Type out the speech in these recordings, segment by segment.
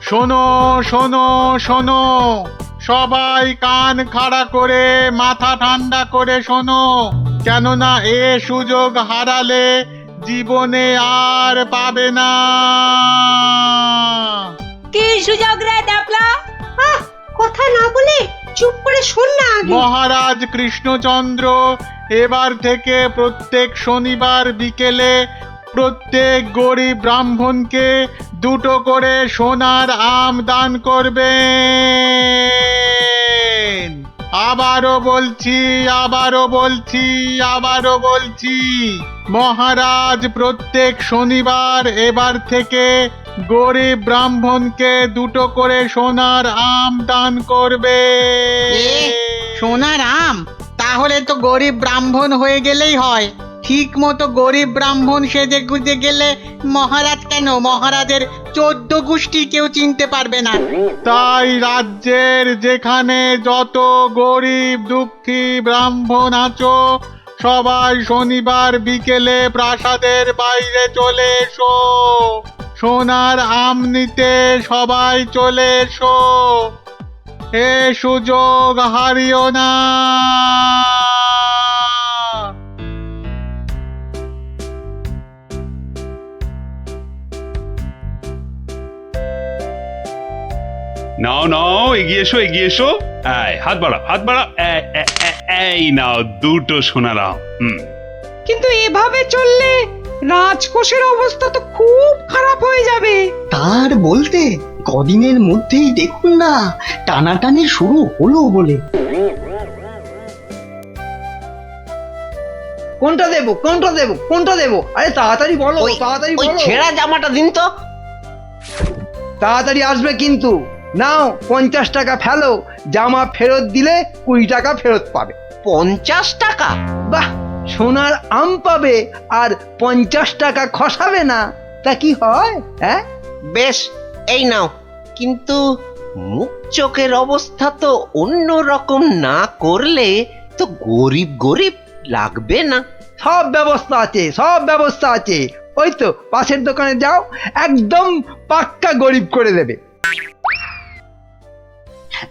শোনো শোনো শোনো, সবাই কান খাড়া করে মাথা ঠান্ডা করে শোনো, কেননা এ সুযোগ হারালে জীবনে আর পাবে না। কি সুযোগ রে ডাবলা? কথা না বলে চুপ করে শোন না আগে। মহারাজ কৃষ্ণচন্দ্র এবার থেকে প্রত্যেক শনিবার বিকেলে প্রত্যেক গরিব ব্রাহ্মণকে 2টো করে সোনার আম দান করবেন। আবারও বলছি, আবারও বলছি, আবারও বলছি, মহারাজ প্রত্যেক শনিবার এবার থেকে গরিব ব্রাহ্মণকে 2টো করে সোনার আম দান করবে। সোনার আম? তাহলে তো গরিব ব্রাহ্মণ হয়ে গেলেই হয়। ঠিক মতো গরিব ব্রাহ্মণ সেজে গুজে গেলে মহারাজ কেন, মহারাজের 14 গোষ্ঠী কেউ চিনতে পারবে না। তাই রাজ্যের যেখানে যত গরিব দুঃখী ব্রাহ্মণ আছো, সবাই শনিবার বিকেলে প্রাসাদের বাইরে চলে এসো। সোনার আম নিতে সবাই চলে এসো, এ সুযোগ হারিও না। নাও নাও, এগিয়ে এসো এগিয়ে এসো। হাত বাড়াও হাত বাড়াও। এই নাও 2টো সোনার আম। কিন্তু এভাবে চললে রাজকোষের অবস্থা তো খুব খারাপ হয়ে যাবে। তার বলতে কদিনের মধ্যেই দেখুন না টানাটানি শুরু হলো বলে। কোনটা দেবো কোনটা দেবো কোনটা দেবো? আরে তাড়াতাড়ি বলো, তাড়াতাড়ি ওই বলো। ছেঁড়া জামাটা দিন তো। তাড়াতাড়ি আসবে কিন্তু। নাও 50 টাকা ফেলো, জামা ফেরত দিলে 20 টাকা ফেরত পাবে। 50 টাকা? বাহ, সোনার আম পাবে আর 50 টাকা খসাবে না, তা কি হয়? হ্যাঁ, বেশ, এই নাও। কিন্তু মুখ চোখের অবস্থা তো অন্য রকম না করলে তো গরিব গরিব লাগবে না। সব ব্যবস্থা আছে, সব ব্যবস্থা আছে। ওই তো পাশের দোকানে যাও, একদম পাক্কা গরিব করে দেবে।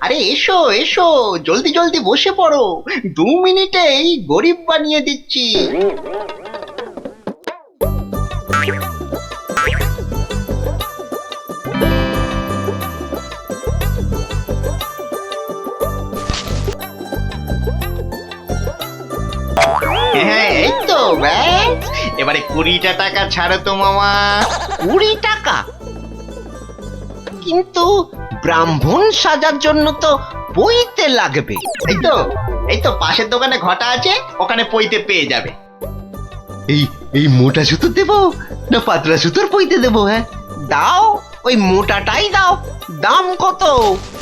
আরে এসো এসো, জলদি জলদি বসে পড়ো, 2 মিনিটেই গরিব বানিয়ে দিচ্ছি। হ্যাঁ, এই তো ব্যাস। এবারে 20টা টাকা ছাড়ো তো মামা। 20 টাকা? কিন্তু ব্রাহ্মণ সাজার জন্য তো পইতে লাগবে। এই তো পাশের দোকানে ঘটা আছে, ওখানে পইতে পেয়ে যাবে। এই এই মোটা সুতো দেবো না পাতলা সুতোর পইতে দেবো? হ্যাঁ দাও, ওই মোটাটাই দাও। দাম কত?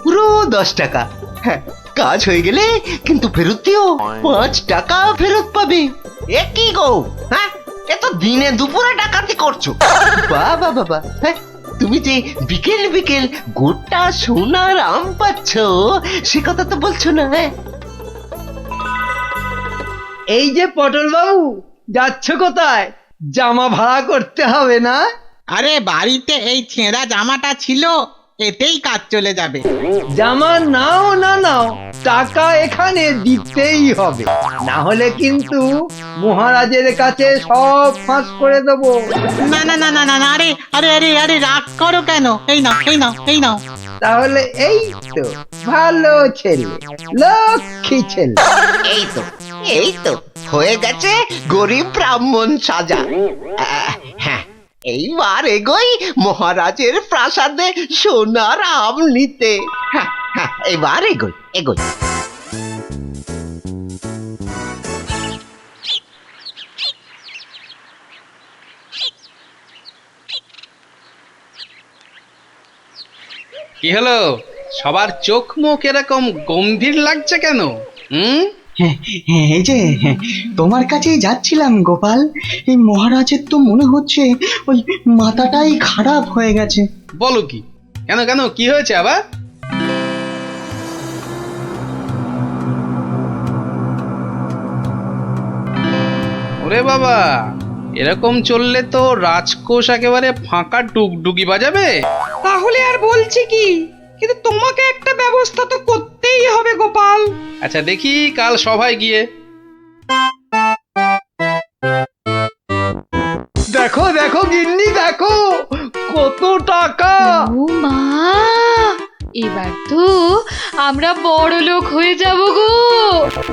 পুরো 10 টাকা। হ্যাঁ, কাজ হয়ে গেলে কিন্তু ফেরত দিও, 5 টাকা ফেরত পাবে। এ কি গো? হ্যাঁ, এ তো দিনে দুপুরে ডাকাতি করছো। বাবা বাবা, হ্যাঁ, তুমি যে বিকেল বিকেল গোটা সোনার আম পাচ্ছ সে কথা তো বলছো না। হ্যাঁ, এই যে পটল বাবু, যাচ্ছ কোথায়? জামা ভাড়া করতে হবে না? আরে বাড়িতে এই ছেঁড়া জামাটা ছিল, এতেই কাজ চলে যাবে। জামা নাও না নাও, টাকা এখানে দিতেই হবে, না হলে কিন্তু মহারাজের কাছে সব ফাঁস করে দেবো। না না না না না না, আরে আরে আরে আরে রাগ করো কেন? এই নাও এই নাও এই নাও। তাহলে এই তো ভালো ছেলে, লক্ষ্মী ছেলে। এই তো হয়ে গেছে গরিব ব্রাহ্মণ সাজা। হ্যাঁ, এইবার এগোই মহারাজের প্রাসাদে সোনার আম নিতে। হ্যাঁ হ্যাঁ, এবার এগোই এগোই। কি হলো, সবার চোখ মুখ এরকম গম্ভীর লাগছে কেন? হ্যাঁ, এই যে তোমার কাছেই যাচ্ছিলাম গোপাল। এই মহারাজের তো মনে হচ্ছে ওই মাথাটাই খারাপ হয়ে গেছে। বলো কি? কেন কেন, কি হয়েছে আবার? ওরে বাবা, এরকম চললে তো রাজকোষ একেবারে ফাঁকা ডুগডুগি বাজাবে। তাহলে আর বলছি কি, কিন্তু তোমাকে একটা ব্যবস্থা তো করতেই হবে গোপাল। আচ্ছা দেখি কাল সভায় গিয়ে। দেখো দেখো গিন্নি, দেখো কত টাকা। ও মা, এবার তো আমরা বড় লোক হয়ে যাব গো।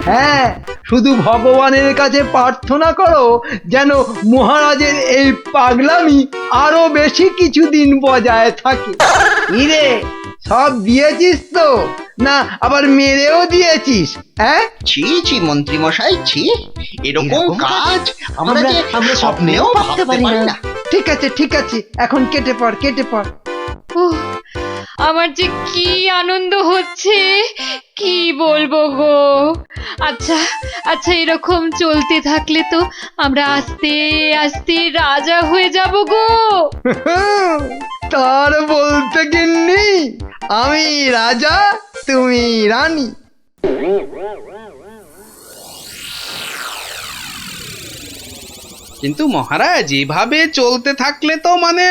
হ্যাঁ, শুধু ভগবানের কাছে প্রার্থনা করো যেন মহারাজের এই পাগলামি আরো বেশি কিছুদিন বজায় থাকে। ইরে, সব দিয়েছিস তো, না আবার মেরেও দিয়েছিস? হ্যাঁ, ছি ছি মন্ত্রী মশাই, ছি, এরকম কাজ আমরা স্বপ্নেও ভাবতে পারি না। ঠিক আছে ঠিক আছে, এখন কেটে পড় কেটে পড়। উহ, আমার যে কি আনন্দ হচ্ছে কি বলবো গো। আচ্ছা আচ্ছা, এরকম চলতে থাকলে তো আমরা আস্তে আস্তে রাজা হয়ে যাব গো। তার বলতে গিন্নি, আমি রাজা তুমি রানী। কিন্তু মহারাজ এভাবে চলতে থাকলে তো মানে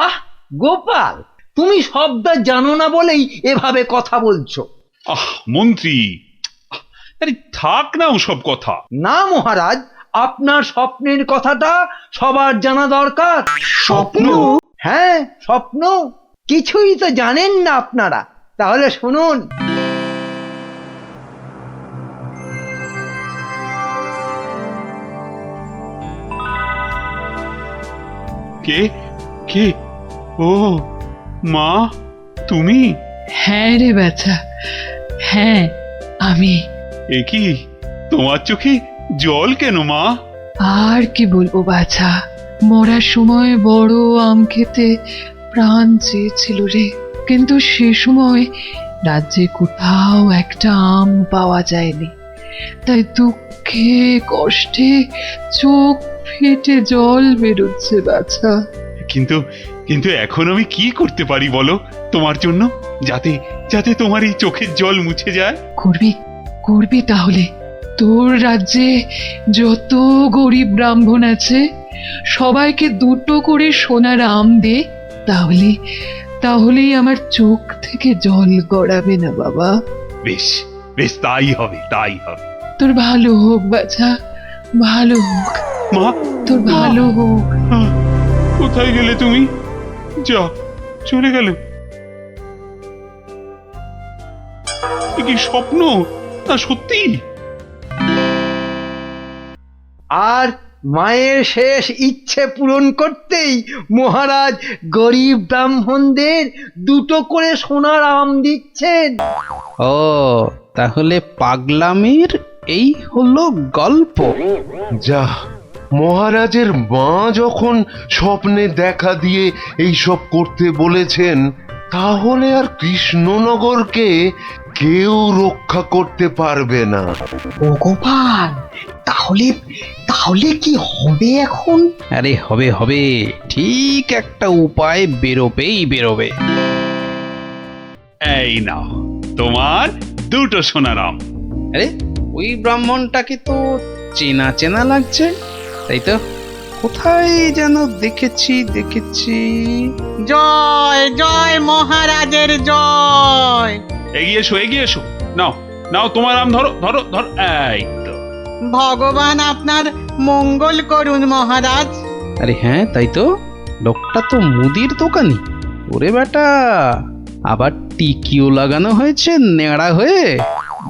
আহ গোপাল, তুমি শব্দ জানো না বলেই এভাবে কথা বলছো। আহ মন্ত্রী, আরে থাক না ওসব কথা। না মহারাজ, আপনার স্বপ্নের কথাটা সবার জানা দরকার। স্বপ্ন? হ্যাঁ স্বপ্ন, কিছুই তো জানেন না আপনারা। তাহলে শুনুন। কে কে? ও মা, তুমি? হ্যাঁ রে বাছা, হ্যাঁ আমি। এ কি, তোমার চোখে জল কেন মা? আর কি বলবো বাছা, মরার সময় বড় আম খেতে প্রাণ চেয়েছিল রে, কিন্তু সে সময় রাজ্যে কোথাও একটা আম পাওয়া যায়নি, তাই দুঃখে কষ্টে চোখ ফেটে জল বেরোচ্ছে বাছা। কিন্তু কিন্তু এখন আমি কি করতে পারি বলো তোমার জন্য, যাতে যাতে তোমার এই চোখের জল মুছে যায়? করবি করবি তাহলে, তোর রাজ্যে যত গরিব ব্রাহ্মণ আছে সবাইকে দুটো করে সোনার আম দে, তাহলে তাহলেই আমার চোখ থেকে জল গড়াবে না বাবা। বেশ বেশ, তাই হবে তাই হবে। তোর ভালো হোক বাছা, ভালো হোক, মা, তোর ভালো হোক। আহ, কোথায় গেলে তুমি? যা, চলে গেল। এ কি স্বপ্ন না সত্যি? আর মায়ের শেষ ইচ্ছে পূরণ করতেই মহারাজ গরিব ব্রাহ্মণদের দুটো করে সোনার আম দিচ্ছেন। ও, তাহলে পাগলামির এই হলো গল্প। যা, মহারাজের মা যখন স্বপ্নে দেখা দিয়ে এইসব করতে বলেছেন, তাহলে আর কৃষ্ণনগরকে কেউ রক্ষা করতে পারবে না। ও গোপাল, তাহলে তাহলে কি হবে এখন? আরে হবে হবে, ঠিক একটা উপায় বেরোবেই বেরোবে। এই নাও তোমার দুটো সোনার আম। আরে ওই ব্রাহ্মণটাকে তো চেনা চেনা লাগছে, তাই তো? কোথায় যেন দেখেছি দেখেছি। জয় জয় মহারাজের জয়। এগিয়ে এসো এগিয়ে এসো, নাও নাও তোমার আম ধরো ধরো ধরো, এই তো। ভগবান আপনার মঙ্গল করুন মহারাজ। আরে হ্যাঁ, তাই তো, লোকটা তো মুদির দোকানি। ওরে বেটা, আবার টিকিও লাগানো হয়েছে নেড়া হয়ে।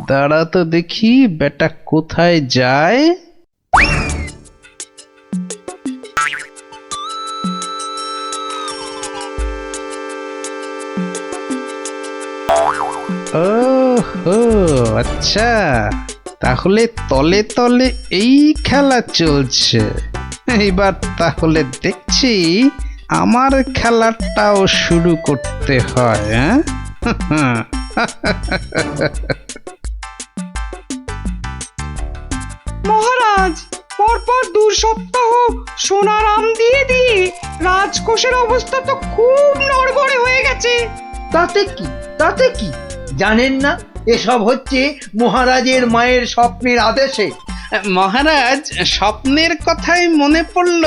দাঁড়া তো দেখি বেটা কোথায় যায়। ওহো, আচ্ছা, তাহলে তলে তলে এই খেলা চলছে। এইবার তাহলে দেখছি আমার খেলাটাও শুরু করতে হয়। হ্যাঁ, মহারাজ, পরপর 2 সপ্তাহ সোনার আম দিয়ে দিয়ে রাজকোষের অবস্থা তো খুব নড়বড়ে হয়ে গেছে। তাতে কি, তাতে কি? জানেন না এসব হচ্ছে মহারাজের মায়ের স্বপ্নের আদেশে। মহারাজ, স্বপ্নের কথাই মনে পড়ল,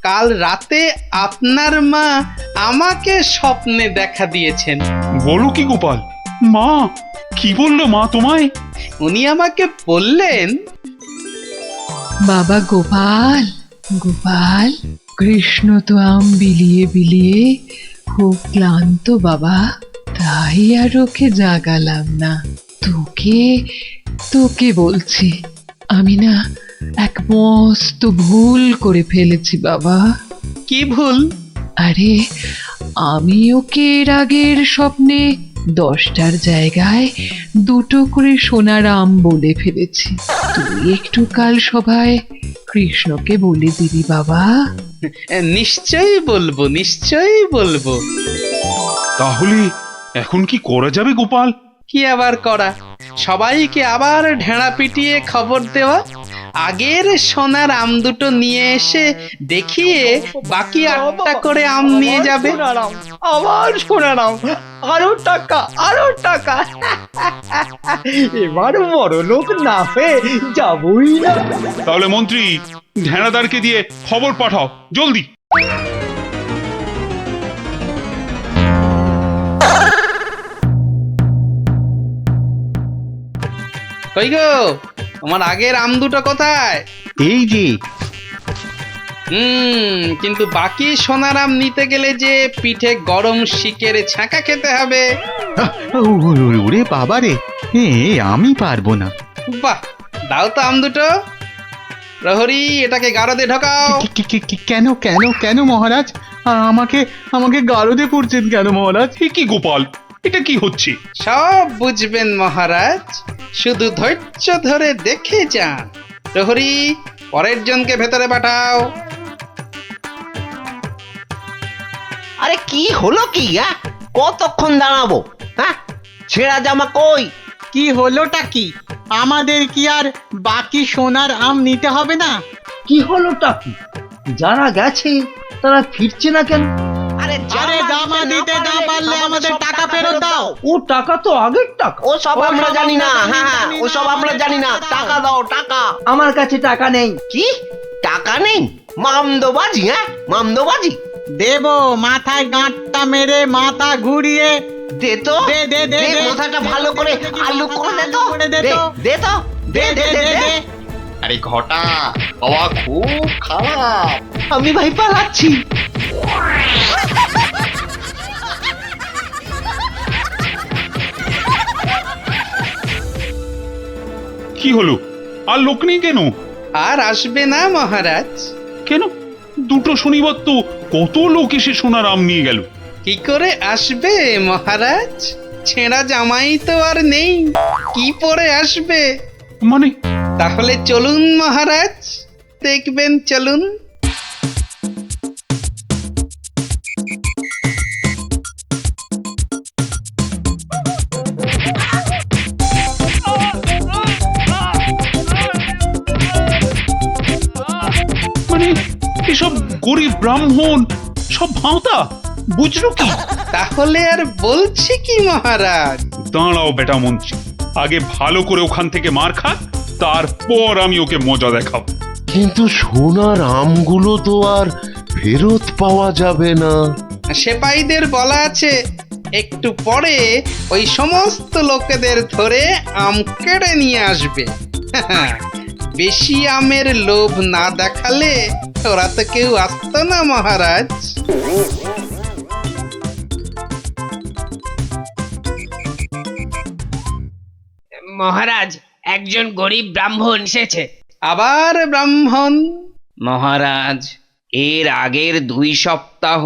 কাল রাতে আপনার মা আমাকে স্বপ্নে দেখা দিয়েছেন। বলো কি গোপাল? মা কি বললো মা তোমায়? উনি আমাকে বললেন, বাবা গোপাল, গোপাল, কৃষ্ণ তো আম বিলিয়ে বিলিয়ে খুব ক্লান্ত বাবা, তাই আর ওকে জাগালাম না। তোকে তোকে বলছি, আমি না এক মস্ত ভুল করে ফেলেছি বাবা। কি ভুল? আরে, আমি ওকে এর আগের স্বপ্নে 10টার জায়গায় 2টো করে সোনার আম বলে ফেলেছি। তুই একটু কাল সভায় কৃষ্ণকে বলে দিবি বাবা। নিশ্চয়ই বলবো, নিশ্চয়ই বলবো। তাহলে এখন কি করা যাবে গোপাল? কি আবার করা, সবাইকে আবার ঢেঁড়া পিটিয়ে খবর দেওয়া, আগের সোনার আম দুটো নিয়ে এসে দেখিয়ে বাকি 8টা করে আম নিয়ে যাবে। আবার শোনালাম, আরো টাকা, আরো টাকা। এবার বড় লোক না হয়ে যাবই না। তাহলে মন্ত্রী, ঢেঁড়াদারকে দিয়ে খবর পাঠাও জলদি। কই গো, তোমার আগের আম দুটো কোথায়? এই যে। কিন্তু বাকি সোনার আম নিতে গেলে যে পিঠে গরম শিকের ছাঁকা খেতে হবে। ওরে বাবা রে, আমি পারবো না। বাহ, দাও তো আম দুটো। প্রহরী, এটাকে গারদে ঢোকাও। কেন কেন কেন মহারাজ? আমাকে আমাকে গারদে পড়ছেন কেন মহারাজ? এ কি গোপাল, এটা কি হচ্ছে? সব বুঝবেন মহারাজ, শুধু ধৈর্য ধরে দেখে যান। প্রহরী, পরের জনকে ভেতরে পাঠাও। আরে কি হলো কি? কতক্ষণ দাঁড়াবো? হ্যাঁ, ছেঁড়া জামা কই? কি হলোটা কি? আমাদের কি আর বাকি সোনার আম নিতে হবে না? কি হলোটা কি? যারা গেছে তারা ফিরছে না কেন? আরে জামা দিতে না পারলে আমাদের টাকা ফেরত দাও। ও টাকা তো আগের টাকা। ও সব আমরা জানি না। হ্যাঁ, ও সব আমরা জানি না। টাকা দাও, টাকা। আমার কাছে টাকা নেই। কি টাকা নেই? মামদোবাজি? মামদোবাজি? দেব, মাথায় গাঁটটা মেরে মাথা ঘুরিয়ে দে তো, দে দে দে দে, দে। মাথাটা ভালো করে আলু করে দে তো। দে দে, তো। দে তো, দে দে দে দে। আরে ঘটা, বাবা খুব খারাপ। আমি ভাই পালাচ্ছি। কি হলো? আর লোক নেই কেন? আর আসবে না মহারাজ। কেন? দুটো শনিবার তো কত লোক এসে সোনার আম নিয়ে গেল। কি করে আসবে মহারাজ? ছেঁড়া জামাই তো আর নেই, কি পরে আসবে? মানে? তাহলে চলুন মহারাজ, দেখবেন, চলুন। মানে এসব গরিব ব্রাহ্মণ সব ভাঁওতা, বুঝলো কি? তাহলে আর বলছি কি মহারাজ? দাঁড়াও বেটা মন্ত্রী, আগে ভালো করে ওখান থেকে মার খাক, তারপর আমি ওকে মজা দেখাবো। কিন্তু সোনার আমগুলো তো আর ফেরত পাওয়া যাবে না। সেপাইদের বলা আছে একটু পরে ওই সমস্ত লোকেদের ধরে আম কেড়ে নিয়ে আসবে। বেশি আমের লোভ না দেখালে ওরা তো কেউ আসতো না মহারাজ। মহারাজ, একজন গরিব ব্রাহ্মণ এসেছে। আবার ব্রাহ্মণ? মহারাজ, এর আগের 2 সপ্তাহ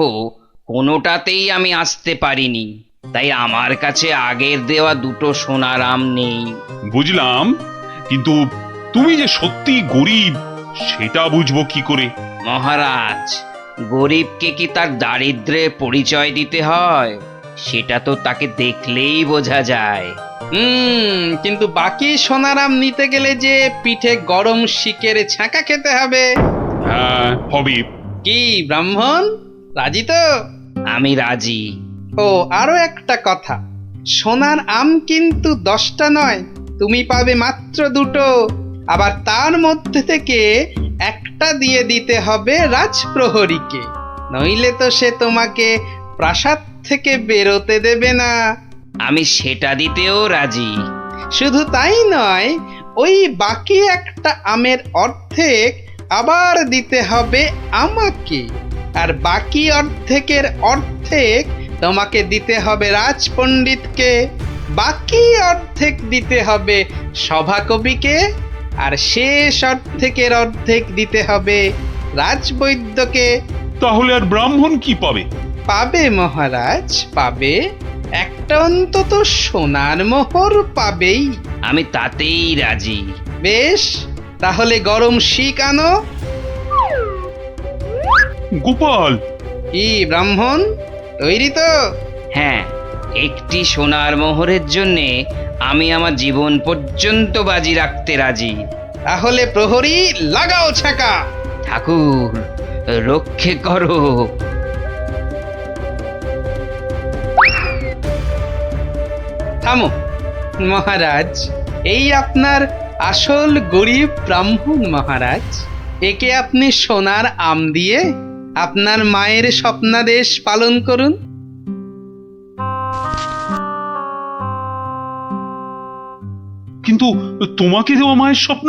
কোনোটাতেই আমি আসতে পারিনি, তাই আমার কাছে আগের দেওয়া 2টো সোনার আম নেই। বুঝলাম, কিন্তু তুমি যে সত্যি গরিব সেটা বুঝবো কি করে? মহারাজ, গরিবকে কি তার দারিদ্র্যের পরিচয় দিতে হয়? সেটা তো তাকে দেখলেই বোঝা যায়। কিন্তু বাকি সোনার আম নিতে গেলে যে পিঠে গরম শিকের ছাঁকা খেতে হবে। হ্যাঁ, হবে। কি ব্রাহ্মণ, রাজি তো? আমি রাজি। ও, আরো একটা কথা, সোনার আম কিন্তু 10টা নয়, তুমি পাবে মাত্র 2টো। আবার তার মধ্যে থেকে একটা দিয়ে দিতে হবে রাজপ্রহরীকে, নইলে তো সে তোমাকে প্রাসাদ থেকে বেরোতে দেবে না। আমি সেটা দিতেও রাজি। শুধু তাই নয়, ওই বাকি একটা আমের অর্ধেক আবার দিতে হবে আমাকে, আর বাকি অর্ধেকের অর্ধেক তোমাকে দিতে হবে রাজপণ্ডিতকে, বাকি অর্ধেক দিতে হবে সভাকবিকে, আর শেষ অর্ধেকের অর্ধেক দিতে হবে রাজবৈদ্যকে। তাহলে আর ব্রাহ্মণ কি পাবে? পাবে মহারাজ, পাবে। একটা অন্তত সোনার মোহর পাবেই। আমি তাতেই রাজি। বেশ, তাহলে গরম শিক আনো। গোপাল, কি ব্রাহ্মণ, তৈরি তো? হ্যাঁ, একটি সোনার মোহরের জন্যে আমি আমার জীবন পর্যন্ত বাজি রাখতে রাজি। তাহলে প্রহরী লাগাও ছাকা। ঠাকুর, রক্ষে করো। থামো মহারাজ, এই আপনার আসল গরিব ব্রাহ্মণ মহারাজ। একে আপনি সোনার আম দিয়ে আপনার মায়ের স্বপ্নাদেশ পালন করুন। কিন্তু তোমাকে দেওয়া মায়ের স্বপ্ন?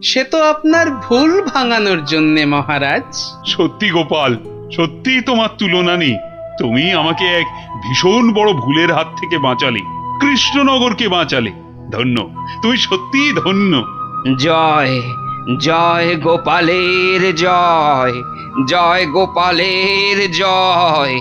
সে তো আপনার ভুল ভাঙানোর জন্যে মহারাজ। সত্যি গোপাল, সত্যি তোমার তুলনা নেই। তুমি আমাকে এক ভীষণ বড় ভুলের হাত থেকে বাঁচালে, কৃষ্ণনগরকে বাঁচালে। ধন্য, তুমি সত্যিই ধন্য। জয় জয় গোপালের জয়, জয় গোপালের জয়।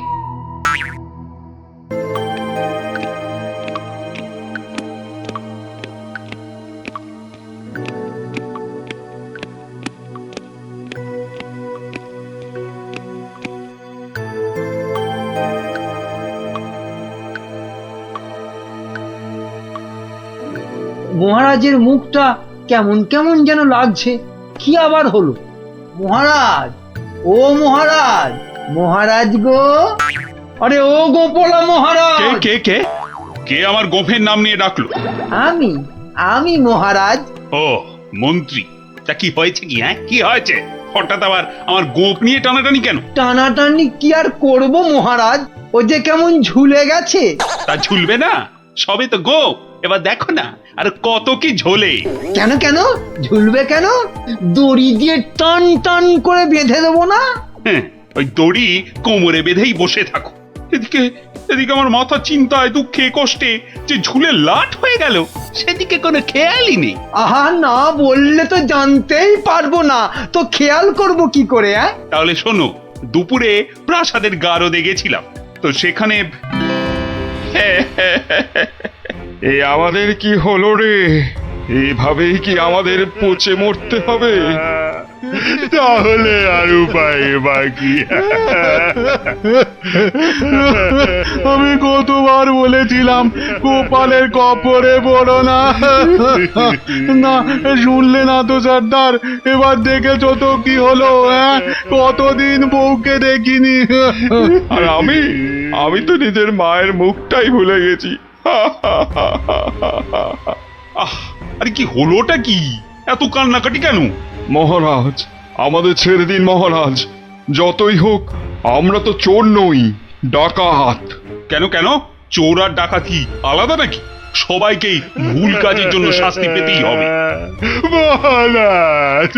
মহারাজের মুখটা কেমন কেমন যেন লাগছে। কি আবার হলো? মহারাজ, ও মহারাজ, মহারাজ গো, আরে ও গোপালা কে মহারাজ। কে কে কে আমার গোফের নাম নিয়ে ডাকলো? আমি আমি মহারাজ। ও মন্ত্রী, তা কি হয়েছে কি? হ্যাঁ, কি হয়েছে? হঠাৎ আবার আমার গোপ নিয়ে টানাটানি কেন? টানাটানি কি আর করব মহারাজ, ও যে কেমন ঝুলে গেছে। তা ঝুলবে না? সবে তো গোপ, এবার দেখো না আর কত কি ঝোলে। কেন কেন ঝুলবে কেন? দড়ি দিয়ে টান টান করে বেঁধে দেবো না? হ্যাঁ, ওই দড়ি কোমরে বেঁধেই বসে থাকো। এদিকে এদিকে আমার মাথা চিন্তায়, দুঃখে, কষ্টে যে ঝুলে লাট হয়ে গেল, সেদিকে কোনো খেয়ালই নেই। আহা, না বললে তো জানতেই পারবো না, তো খেয়াল করব কি করে? তাহলে শোনো, দুপুরে প্রাসাদের গারদে গেছিলাম, তো সেখানে এ আমাদের কি হলো রে? এইভাবেই কি আমাদের পচে মরতে হবে? তাহলে আর উপায় বাকি? আমি কতবার বলেছিলাম গোপালের কপরে পড়ো না। না, শুনলে না তো সর্দার। এবার দেখেছো তো কি হলো? কতদিন বউকে দেখিনি। আর আমি তো নিজের মায়ের মুখটাই ভুলে গেছি। আহ, আরে কি হলোটা কি? এত কান্নাকাটি কেন? মহারাজ, আমাদের ছেড়ে দিন মহারাজ। যতই হোক আমরা তো চোর নই, ডাকাত। কেন কেন? চোর আর ডাকাতি আলাদা নাকি? সবাইকেই ভুল কাজের জন্য শাস্তি পেতেই হবে। মহারাজ,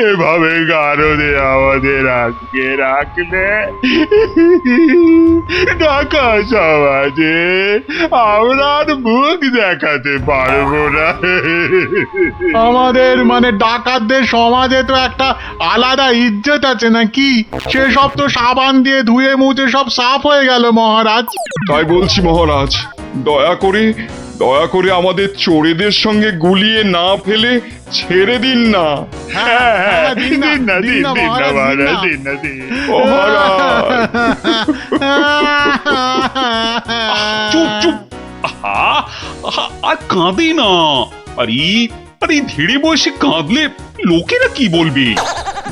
এভাবে গারদে আমাদের আটকে রাখলে ঢাকা সমাজে আমরা আর মুখ দেখাতে পারবো না। আমাদের মানে ডাকাতদের সমাজে তো একটা আলাদা ইজ্জত আছে নাকি? সেসব তো সাবান দিয়ে ধুয়ে মুছে সব সাফ হয়ে গেল মহারাজ। তাই বলছি মহারাজ, দয়া করে আমাদের চোরেদের সঙ্গে গুলিয়ে না ফেলে ছেড়ে দিন না। দিন না মহারাজ, দিন না। চুপ চুপ, আহা, আহা, আর কাঁদে না। আরে ধীরে বয়সে কাঁদলে লোকেরা কি বলবে?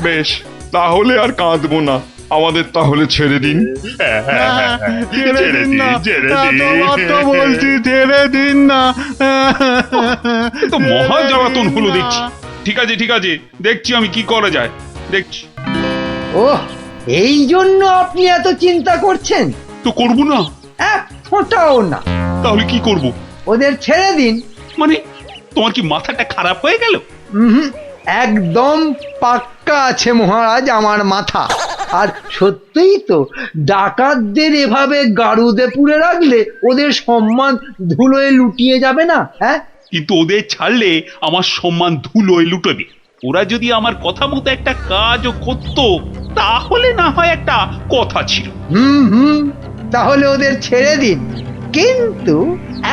বেশ, তাহলে আর কাঁদবো না। আমাদের তাহলে ছেড়ে দিন। ছেড়ে দিন না, ছেড়ে তোমার তো বলছি ছেড়ে দিন না। এ তো মহা জ্বালাতন হলো দেখছি। ঠিক আছে ঠিক আছে, দেখছি আমি কি করা যায়, দেখছি। ওহ, এই জন্য আপনি এত চিন্তা করছেন? তো করবো না? এক ফোঁটাও না। তাহলে কি করব? ওদের ছেড়ে দিন। মানে তোমার কি মাথাটা খারাপ হয়ে গেল? হুম, একদম পাক্কা আছে মহারাজ আমার মাথা। আর সত্যিই তো, ডাকাতদের এভাবে গাড়ুদে পুড়ে রাখলে ওদের সম্মান ধুলোয় লুটিয়ে যাবে না? হ্যাঁ, কিন্তু ওদের ছাড়লে আমার সম্মান ধুলোয় লুটবে। ওরা যদি আমার কথা মতো একটা কাজও করতো তাহলে না হয় একটা কথা ছিল। হুম, তাহলে ওদের ছেড়ে দিন, কিন্তু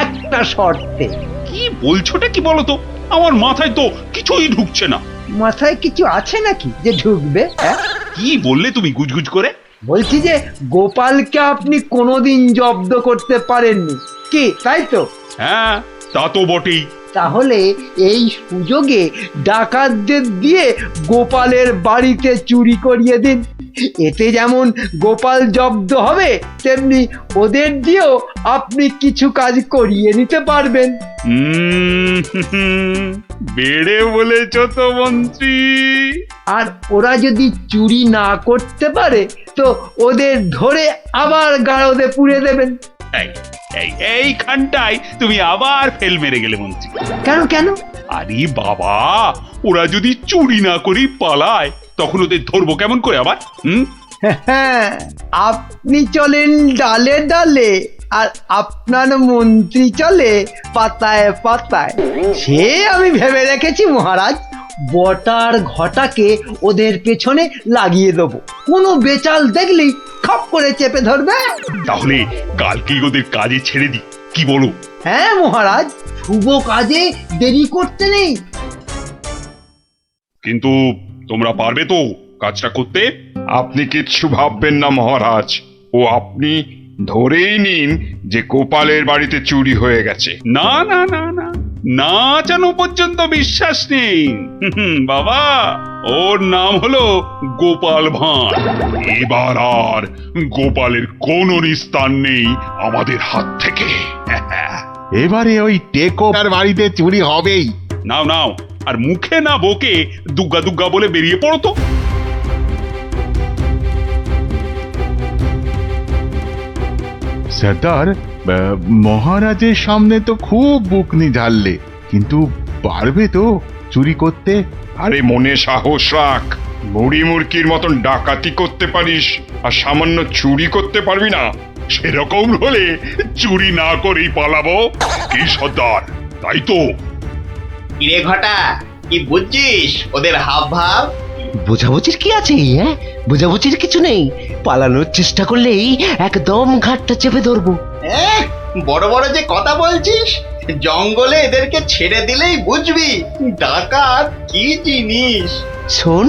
একটা শর্তে। কি বলছোটা কি বলো তো? আমার মাথায় তো কিছুই ঢুকছে না। মাথায় কিছু আছে নাকি যে ঢুকবে? হ্যাঁ, কি বললে তুমি গুজগুজ করে? বলছি যে গোপালকে আপনি কোনোদিন জব্দ করতে পারেননি, কি তাই তো? হ্যাঁ, তা তো বটেই। তাহলে এই সুযোগে ডাকাতদের দিয়ে গোপালের বাড়িতে চুরি করিয়ে দিন। এতে যেমন গোপাল জব্দ হবে, তেমনি ওদের দিয়েও আপনি কিছু কাজ করিয়ে নিতে পারবেন। বেড়ে বলেছ তো মন্ত্রী। আর ওরা যদি চুরি না করতে পারে তো ওদের ধরে আবার গাড়দে পুড়ে দেবেন। এইখানটায় তুমি আবার ফেল মেরে গেলে মন্ত্রী। কেন? আরে বাবা, ওরা যদি চুরি না করেই পালায় তখন ওদের ধরবো কেমন করে আবার? আপনি চলেন ডালে ডালে, আর আপনার মন্ত্রী চলে পাতায় পাতায়। সে আমি ভেবে রেখেছি মহারাজ, বটার ঘটাকে ওদের পেছনে লাগিয়ে দেবো। কোনো বেচাল দেখলেই খপ করে চেপে ধরবে। তাহলে কালকেই ওদের কাজে ছেড়ে দিই, কি বলো? হ্যাঁ মহারাজ, শুভ কাজে দেরি করতে নেই। কিন্তু তোমরা পারবে তো কাজটা করতে? আপনি কিচ্ছু ভাববেন না মহারাজ, ও আপনি ধরেই নিন যে গোপালের বাড়িতে চুরি হয়ে গেছে। না না না না, না জানো পর্যন্ত বিশ্বাস নেই। বাবা, ওর নাম হলো গোপাল ভাঁড়। এবার আর গোপালের কোনো নিস্তার নেই আমাদের হাত থেকে। এবারে ওই টেকোর বাড়িতে চুরি হবেই। নাও নাও, আর মুখে না বকে দুগ্গা দুগ্গা বলে বেরিয়ে পড়ো তো। সর্দার, মহারাজের সামনে তো খুব বুকনি ঝাড়লে, কিন্তু পারবে তো চুরি করতে? আরে মনে সাহস রাখ, বুড়ি মুরকির মতন ডাকাতি করতে পারিস আর সামান্য চুরি করতে পারবি না? সেরকম হলে চুরি না করেই পালাবো। কি সর্দার, তাই তো? কিরে ঘটা, কি বুঝছিস ওদের হাব ভাব? বোঝাবুঝির কি আছে? হ্যাঁ, বোঝাবুঝির কিছু নেই। পালানোর চেষ্টা করলেই একদম ঘাটটা চেপে ধরবো। বড় বড় যে কথা বলছিস, জঙ্গলে এদেরকে ছেড়ে দিলেই বুঝবি ডাকাত কি জিনিস। শোন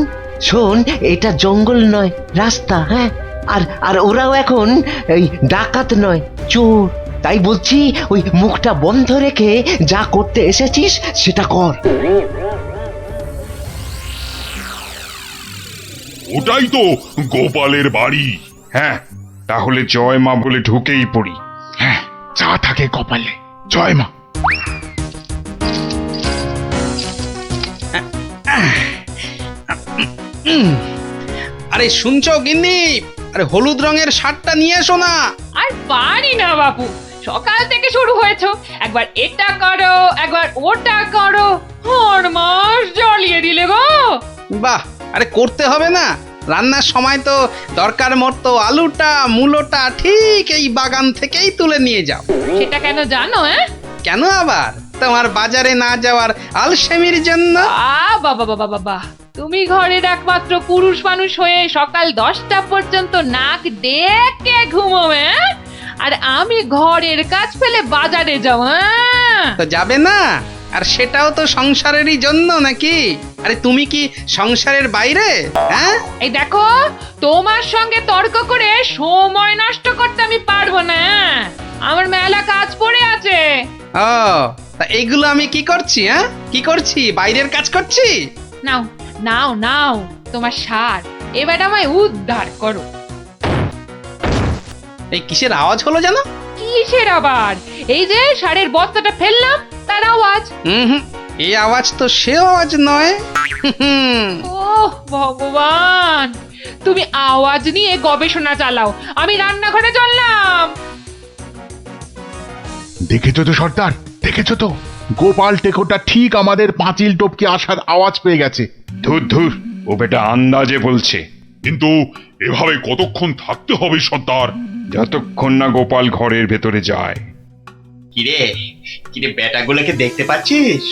শোন, এটা জঙ্গল নয়, রাস্তা। হ্যাঁ, আর আর ওরাও এখন এই ডাকাত নয়, চোর। তাই বলছি, ওই মুখটা বন্ধ রেখে যা করতে এসেছিস সেটা কর। ওটাই তো গোপালের বাড়ি। হ্যাঁ, তাহলে জয় মা বলে ঢুকেই পড়ি। হ্যাঁ, যা থাকে কপালে, জয় মা। আরে শুনছো গিন্নি? আরে হলুদ রঙের শার্টটা নিয়ে এসো না। আর পারি না বাপু, সকাল থেকে শুরু হয়েছে, একবার এটা করো একবার ওটা করো, আর মাস জ্বালিয়ে দিলে গো। বাহ, আরে করতে হবে না? রান্নার সময় তো দরকার মতো আলুটা মূলোটা ঠিক এই বাগান থেকেই তুলে নিয়ে যাও। সেটা কেন জানো? কেন আবার? তোমার বাজারে না যাওয়ার আলসেমির জন্য। বাবা বাবা বাবা, তুমি ঘরের একমাত্র পুরুষ মানুষ হয়ে সকাল 10টা পর্যন্ত নাক ডেকে ঘুমোবে, আর আমি ঘরের কাজ ফেলে বাজারে যাও। তো যাবে না? আর সেটাও তো সংসারেরই জন্য নাকি? আরে তুমি কি সংসারের বাইরে? হ্যাঁ, এই দেখো, তোমার সঙ্গে তর্ক করে সময় নষ্ট করতে আমি পারবো না। আমার মেলা কাজ পড়ে আছে। ও, তা এগুলো আমি কি করছি? হ্যাঁ, কি করছি? বাইরের কাজ করছি? নাও নাও নাও, তোমার সার, এবার আমায় উদ্ধার করো। এই কিসের আওয়াজ হলো জানো? কিসের আবার? এই যে ষাঁড়ের বস্তাটা ফেললাম তার আওয়াজ। হুম, এই আওয়াজ তো সে আওয়াজ নয়। হুম, ওহ ভগবান, তুমি আওয়াজ নিয়ে গবেষণা চালাও, আমি রান্নাঘরে চললাম। দেখেছো তো সর্দার, দেখেছো তো, গোপাল টেকোটা ঠিক আমাদের পাঁচিল টপকে আসার আওয়াজ পেয়ে গেছে। ধুর ধুর, ও বেটা আন্দাজে বলছে। কিন্তু এভাবে কতক্ষণ থাকতে হবে সর্দার? যতক্ষণ না গোপাল ঘরের ভেতরে যায়। কিরে কিরে বেটাগুলোকে দেখতে পাচ্ছিস?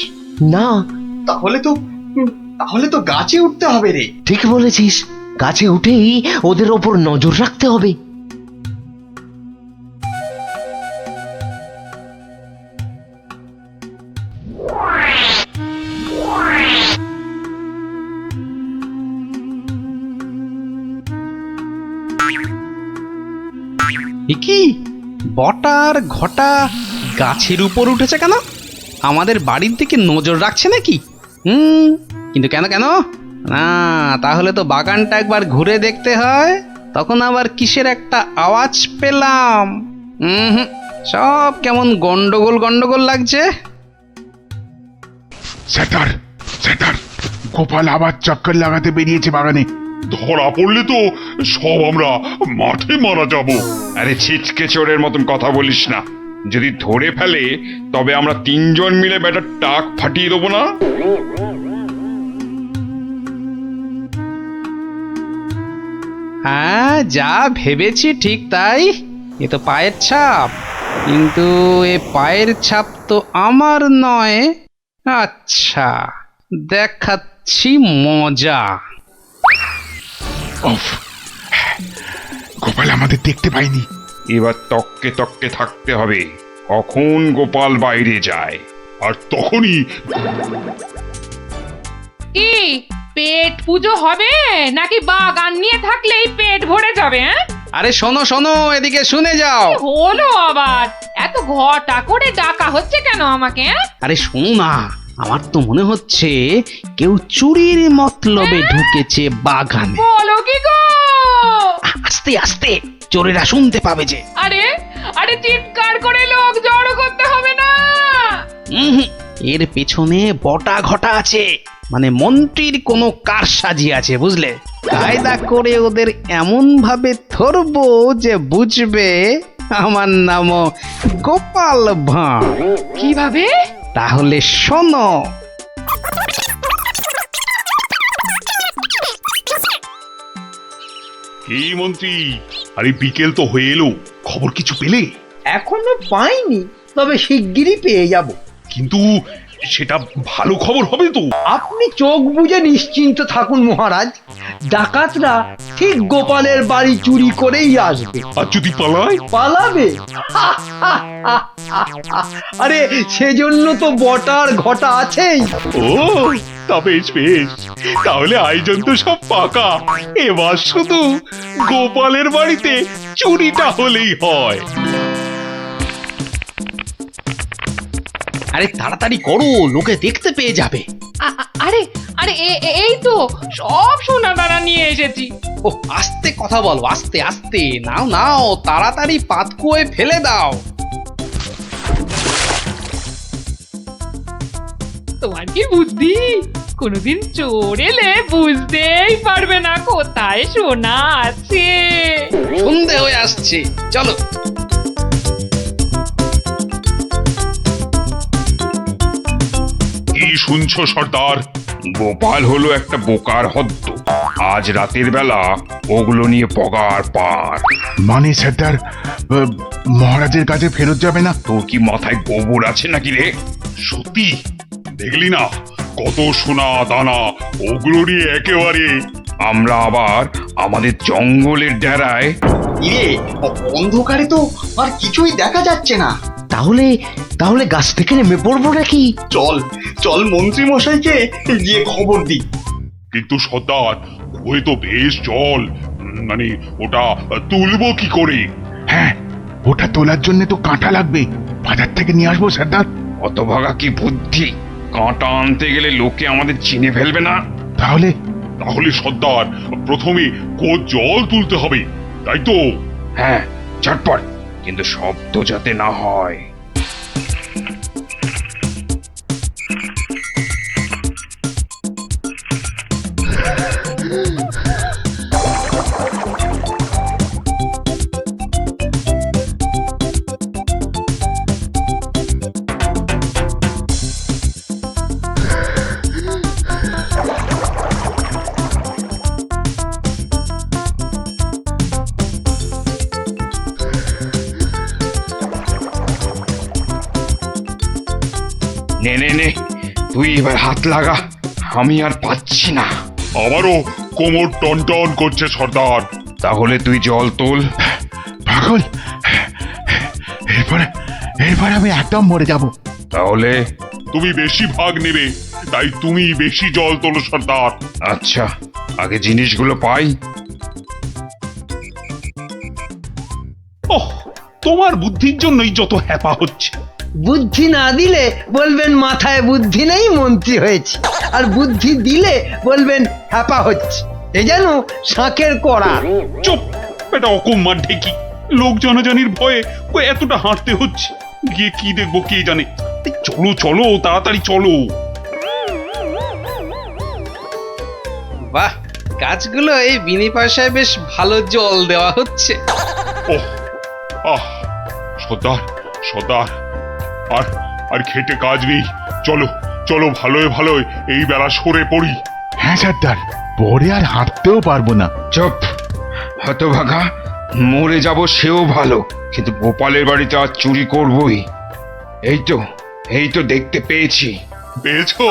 না, তাহলে তো গাছে উঠতে হবে রে। ঠিক বলেছিস, গাছে উঠেই ওদের ওপর নজর রাখতে হবে। এ কি, বটার ঘটা গাছের উপর উঠেছে কেন? আমাদের বাড়ির দিকে নজর রাখছে নাকি? কিন্তু কেন কেন? না, তাহলে তো বাগানটা একবার ঘুরে দেখতে হয়। তখন আবার কিসের একটা আওয়াজ পেলাম। সব কেমন গন্ডগোল গন্ডগোল লাগছে। স্যার, স্যার, গোপাল আবার চক্কর লাগাতে বেরিয়েছে বাগানে। ধরা পড়লে তো সব আমরা মাঠে মারা যাব। আরে ছিচকে চোরের মতন কথা বলিস না। যদি ধরে ফেলে তবে আমরা তিনজন মিলে বেটার টাক ফাটিয়ে দেবো না? হ্যাঁ, যা ভেবেছি ঠিক তাই। এ তো পায়ের ছাপ, কিন্তু এ পায়ের ছাপ তো আমার নয়। আচ্ছা, দেখাচ্ছি মজা। গোপাল আমাদের দেখতে পাইনি। এবার তককে তককে থাকতে হবে কখন গোপাল বাইরে যায়, আর তখনই। কি পেট পুজো হবে নাকি বাগান নিয়ে থাকলেই পেট ভরে যাবে? আরে শোনো শোনো, এদিকে শুনে যাও। হলো আবার এত ঘটা করে ডাকা হচ্ছে কেন আমাকে? আরে শোনো না, আমার তো মনে হচ্ছে কেউ চুরির মতলবে ঢুকেছে বাগানে। বলো কি গো? আস্তে আস্তে, চোরেরা শুনতে পাবে যে। আরে আরে চিৎকার করে লোক জড়ো করতে হবে না। এর পেছনে বটা ঘটা আছে, মানে মন্ত্রীর কোনো কারসাজি আছে, বুঝলে? কায়দা করে ওদের এমন ভাবে ধরবো যে বুঝবে আমার নামও গোপাল ভাঁড়। কিভাবে? তাহলে শোনো। এই মন্ত্রী, আরে বিকেল তো হয়ে এলো, খবর কিছু পেলে? এখনো পাইনি, তবে শিগগিরই পেয়ে যাব। কিন্তু সেটা ভালো খবর হবে তো? আপনি চোখ বুজে নিশ্চিন্ত থাকুন মহারাজ, ডাকাতরা ঠিক গোপালের বাড়ি চুরি করেই আসবে। আর যদি পালায়? পালাবে? আরে সেজন্য তো বটার ঘটা আছেই। ও, তা বেশ বেশ, তাহলে আয়োজন তো সব পাকা। এবার শুধু গোপালের বাড়িতে চুরিটা হলেই হয়। আরে তাড়াতাড়ি করো, লোকে দেখতে পেয়ে যাবে। আরে আরে এই তো সব সোনা দানা নিয়ে এসেছি। ও, আস্তে কথা বলো, আস্তে আস্তে। নাও নাও, তাড়াতাড়ি পাতকুয়োয় ফেলে দাও। তোমার কি বুদ্ধি, কোনোদিন চোর এলে বুঝতেই পারবে না কোথায় সোনা আছে। সন্ধে হয়ে আসছে, চলো। কি শুনছো সর্দার? গোপাল হলো একটা বোকার হদ্দ। আজ রাতের বেলা ওগুলো নিয়ে পগার পার। মানে স্যার, মহারাজের কাছে ফেরত যাবে না? তোর কি মাথায় গোবর আছে নাকি রে? সত্যি দেখলি না কত সোনা দানা, ওগুলো নিয়ে একেবারে আমরা আবার আমাদের জঙ্গলের ডেরায়। ইয়ে, অন্ধকারে তো আর কিছুই দেখা যাচ্ছে না। তাহলে তাহলে গাছ থেকে নেমে পড়বো নাকি? চল চল মন্ত্রী মশাইকে গিয়ে খবর দি। কিন্তু সর্দার, ওই তো বেশ জল, মানে ওটা তুলবো কি করে? হ্যাঁ, ওটা তোলার জন্য তো কাঁটা লাগবে, বাজার থেকে নিয়ে আসবো সর্দার। অত ভাগা কি বুদ্ধি! কাঁটা আনতে গেলে লোকে আমাদের চিনে ফেলবে না? তাহলে তাহলে সর্দার, প্রথমে জল তুলতে হবে, তাই তো? হ্যাঁ, ঝটপট, কিন্তু শব্দ যাতে না হয়। নে নে নে, তুই এবার হাত লাগা, আমি আর পাচ্ছি না। আমারও কোমর টনটন করছে সর্দার। তাহলে তুই জল তোল। পাগল, এরপরে আমি একদম মরে যাব। তাহলে তুমি বেশি ভাগ নেবে, তাই তুমি বেশি জল তোলো সর্দার। আচ্ছা, আগে জিনিসগুলো পাই। ওহ, তোমার বুদ্ধির জন্যই যত হ্যাপা হচ্ছে। বুদ্ধি না দিলে বলবেন মাথায় বুদ্ধি নেই, মন্ত্রী হয়েছে, আর বুদ্ধি দিলে বলবেন হ্যাপা হচ্ছে। এ যেন শাঁখের কড়া। চুপ, এটা অকম্মার ঢেকি। লোক জনজানির ভয়ে ও এতটা হাঁটতে হচ্ছে। গিয়ে কি দেখবো কে জানে। এই চলো চলো, তাড়াতাড়ি চলো। বাহ, গাছগুলো এই বিনি পয়সায় বেশ ভালো জল দেওয়া হচ্ছে। ওহ, আহ, সর্দার সর্দার, আর আর খেটে কাজ নেই। চলো চলো, ভালোই ভালোই এই বেলা সরে পড়ি। হ্যাঁ সর্দার, পরে আর হাঁটতেও পারবো না। চুপ, হতভাগা, মরে যাব সেও ভালো, কিন্তু গোপালের বাড়িতে আজ চুরি করবই। এই তো দেখতে পেয়েছি। পেয়েছো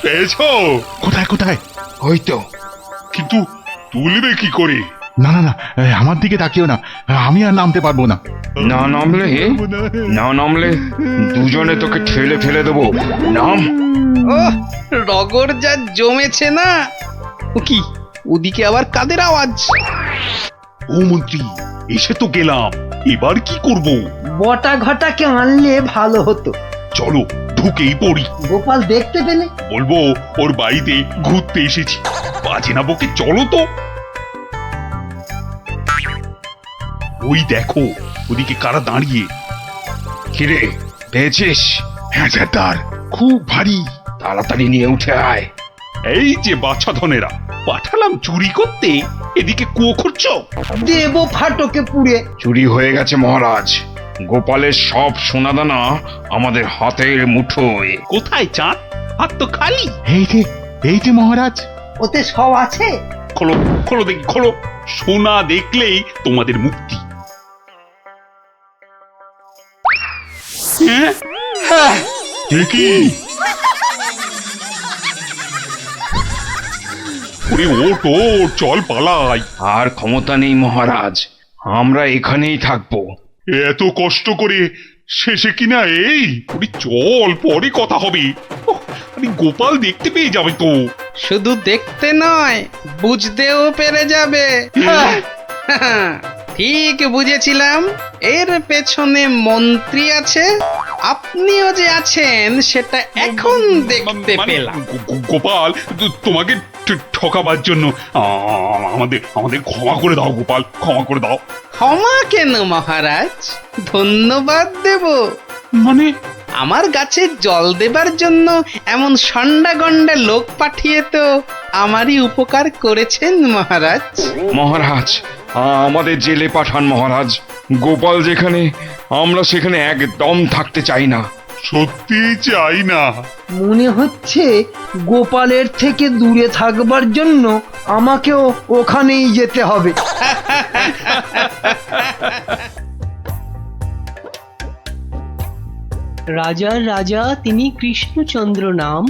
পেয়েছো? কোথায় কোথায়? ওই তো। কিন্তু তুলবে কি করে? না না না, আমার দিকে তাকিও না, আমি আর নামতে পারবো না। না নামলে দুজনে তোকে ঠেলে ফেলে দেবো। নাম। ওহ, রগর যা জমেছে না। ও কি, ওদিকে আবার কাদের আওয়াজ? ও মন্ত্রী, এসে তো গেলাম, এবার কি করব? বটা ঘটাকে আনলে ভালো হতো। চলো ঢুকেই পড়ি। গোপাল দেখতে পেলে বলবো ওর বাড়িতে ঘুরতে এসেছি। বাজে না বকে, চলো তো। ওই দেখো, ওদিকে কারা দাঁড়িয়ে। কিরে, পেয়েছিস? হ্যাঁ সর্দার, খুব ভারী। তাড়াতাড়ি নিয়ে উঠে আয়। এই যে বাছা ধনেরা, পাঠালাম চুরি করতে, এদিকে কুয়ো খুঁড়ছো। দেব ফাটকে পুড়ে। চুরি হয়ে গেছে মহারাজ। গোপালের সব সোনাদানা আমাদের হাতের মুঠোয়। কোথায় চাঁদ? হাত তো খালি। এই যে মহারাজ। ওতে সব আছে। খোলো খোলো দেখি, খোলো। সোনা দেখলেই তোমাদের মুক্তি। হ্যাঁ, কি? ওরে ওঠ ওঠ, চল পালাই। আর ক্ষমতা নেই মহারাজ, আমরা এখানেই থাকবো। এত কষ্ট করে শেষে কিনা এই? ওরে চল, পরে কথা হবে। ওহ, আরে গোপাল দেখতে পেয়ে যাবে তো। শুধু দেখতে নয়, বুঝতেও পেরে যাবে। ঠিক বুঝেছিলাম, এর পেছনে মন্ত্রী আছে। আপনিও যে আছেন সেটা এখন দেখতে পেলাম। গোপাল, তোমাকে ঠকাবার জন্য আমাদের ক্ষমা করে দাও গোপাল, ক্ষমা করে দাও। ক্ষমা কেন মহারাজ, ধন্যবাদ দেব। মানে? আমার গাছে জল দেবার জন্য এমন সন্ডা গন্ডা লোক পাঠিয়ে তো আমারই উপকার করেছেন মহারাজ। মহারাজ, আমাদের জেলে পাঠান মহারাজ। গোপাল যেখানে, আমরা সেখানে একদম থাকতে চাই না। সত্যি চাই না। মনে হচ্ছে গোপালের থেকে দূরে থাকবার জন্য আমাকেও ওখানেই যেতে হবে। রাজার রাজা তিনি কৃষ্ণচন্দ্র নাম,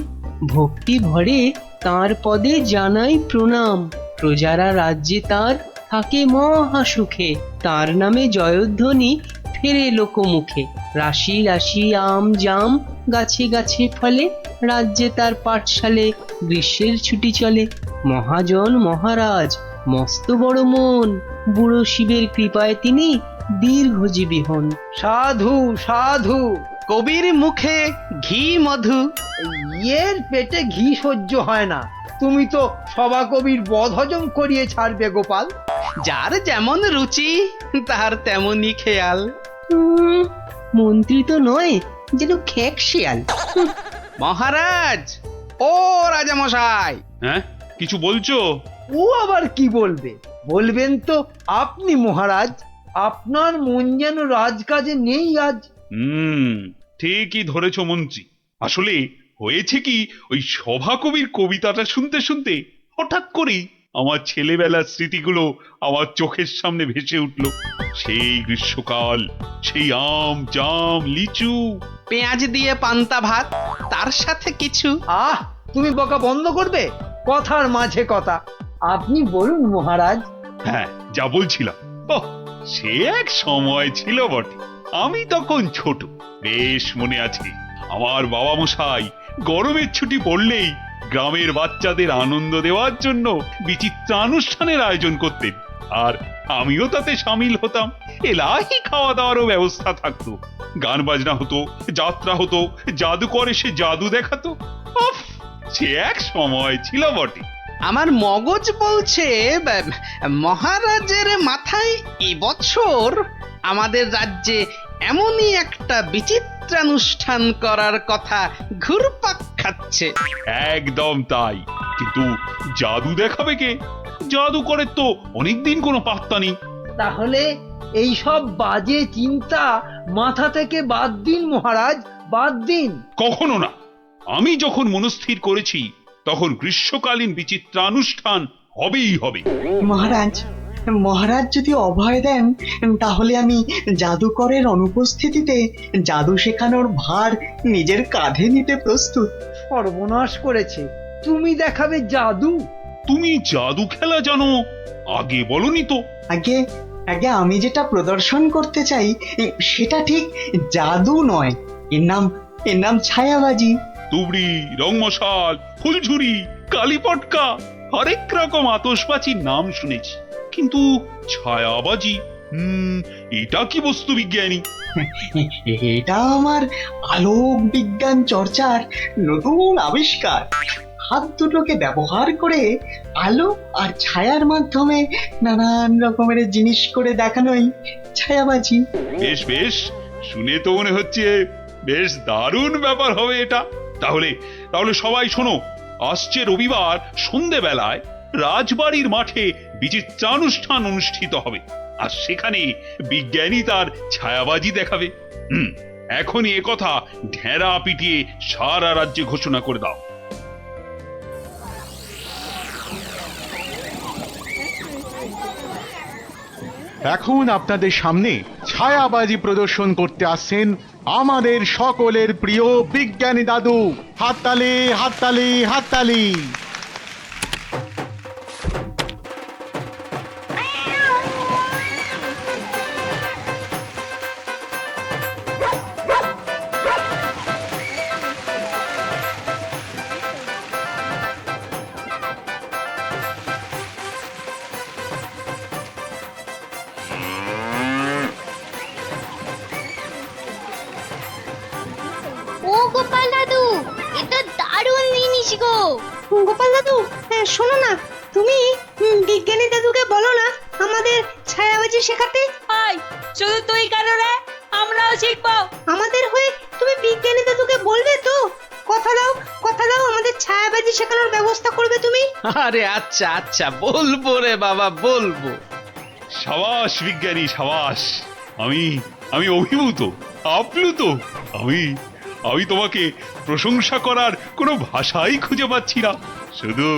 ভক্তি ভরে তাঁর পদে জানাই প্রণাম। প্রজারা রাজ্যে তার থাকে মহা সুখে, তার নামে জয়ধ্বনি ফেরে লোকমুখে। রাশি রাশি আম জাম গাছে গাছে ফলে, রাজ্যে তার পাঠশালে গ্রীষ্মের ছুটি চলে। মহাজন মহারাজ মস্ত বড় মন, বুড়ো শিবের কৃপায় তিনি দীর্ঘজীবী হন। সাধু সাধু, কবির মুখে ঘি মধু। এর পেটে ঘি সহ্য হয় না। তুমি তো সভা কবির বধ হজম করিয়ে ছাড়বে গোপাল। যার যেমন রুচি তার তেমনই খেয়াল। মন্ত্রী তো নয়, যেন খেক শিয়াল। মহারাজ, ও রাজামশাই, হ্যাঁ কিছু বলছো? ও আবার কি বলবে? বলবেন তো আপনি মহারাজ। আপনার মন যেন রাজকাজে নেই আজ। ঠিকই ধরেছো মন্ত্রী। আসলে হয়েছে কি, ওই সভাকবির কবিতাটা শুনতে শুনতে হঠাৎ করেই আমার ছেলেবেলার স্মৃতিগুলো আমার চোখের সামনে ভেসে উঠল। সেই গ্রীষ্মকাল, সেই আম জাম লিচু, পেঁয়াজ দিয়ে পান্তা ভাত, তার সাথে কিছু। তুমি বকা বন্ধ করবে? কথার মাঝে কথা। আপনি বলুন মহারাজ। হ্যাঁ, যা বলছিলাম, সে এক সময় ছিল বটে। আমি তখন ছোট, বেশ মনে আছে। আমার বাবা মশাই গরমের ছুটি পড়লেই গ্রামের বাচ্চাদের আনন্দ দেওয়ার জন্য বিচিত্রানুষ্ঠানের আয়োজন করতেন, আর আমিও তাতে সামিল হতাম। এলাহি খাওয়া দাওয়ারও ব্যবস্থা থাকতো, গান বাজনা হতো, যাত্রা হতো, জাদুকর এসে জাদু দেখাতো। সে এক সময় ছিল বটে। আমার মগজ বলছে মহারাজের মাথায় এবছর আমাদের রাজ্যে এমনই একটা বিচিত্রানুষ্ঠান করার কথা ঘুরপাক খাচ্ছে। একদম তাই, কিন্তু জাদু দেখাবে কে? জাদুকরের তো অনেকদিন কোনো পাত্তা নেই। তাহলে এই সব বাজে চিন্তা মাথা থেকে বাদ দিন মহারাজ, বাদ দিন। কখনো না। আমি যখন মনস্থির করেছি তখন গ্রীষ্মকালীন বিচিত্রানুষ্ঠান হবেই হবে। মহারাজ, মহারাজ যদি অভয় দেন তাহলে আমি জাদুকরের অনুপস্থিতিতে জাদু শেখানোর ভার নিজের কাঁধে নিতে প্রস্তুত। সর্বনাশ করেছে, তুমি দেখাবে জাদু? তুমি জাদু খেলা জানো? আগে বলনি তো। আগে আগে আমি যেটা প্রদর্শন করতে চাই সেটা ঠিক জাদু নয়, এর নাম ছায়াবাজি। তুবড়ি, রংমশাল, ফুলঝুরি, কালীপটকা, হরেক রকম আতশবাজির নাম শুনেছি, কিন্তু ছায়াবাজি, এটা কি বস্তু বিজ্ঞানী? এটা আমার আলোক বিজ্ঞান চর্চার নতুন আবিষ্কার। হাত দুটোকে ব্যবহার করে আলো আর ছায়ার মাধ্যমে নানান রকমের জিনিস করে দেখানোই ছায়াবাজি। বেশ বেশ, শুনে তো মনে হচ্ছে বেশ দারুণ ব্যাপার হবে এটা। তাহলে সবাই শোনো, আসছে রবিবার সন্ধেবেলায় রাজবাড়ির মাঠে বিচিত্রানুষ্ঠান অনুষ্ঠিত হবে, আর সেখানে বিজ্ঞানী তার ছায়াবাজি দেখাবে। এখনই এ কথা ঢেরা পিটিয়ে সারা রাজ্যে ঘোষণা করে দাও। এখন আপনাদের সামনে ছায়াবাজি প্রদর্শন করতে আসছেন আমাদের সকলের প্রিয় বিজ্ঞানী দাদু। হাততালি, হাততালি, হাততালি। ও গোপাল দাদু, এটা দারুণ জিনিস গো। গোপাল দাদু, শোনো না, তুমি বিজ্ঞানী দাদুকে বলো না আমাদের ছায়াবাজি শেখাতে। আয়, শুধু তুই কেন রে? আমরাও শিখবো। আমাদের হয়ে তুমি বিজ্ঞানী দাদুকে বলবে তো? কথা দাও, কথা দাও, আমাদের ছায়াবাজি শেখানোর ব্যবস্থা করবে তুমি। আরে আচ্ছা আচ্ছা, বলবো রে বাবা, বলবো। সাবাস বিজ্ঞানী, সাবাস। আমি অভিভূত, আপ্লুত। আমি তোমাকে প্রশংসা করার কোনো ভাষাই খুঁজে পাচ্ছি না। শুধু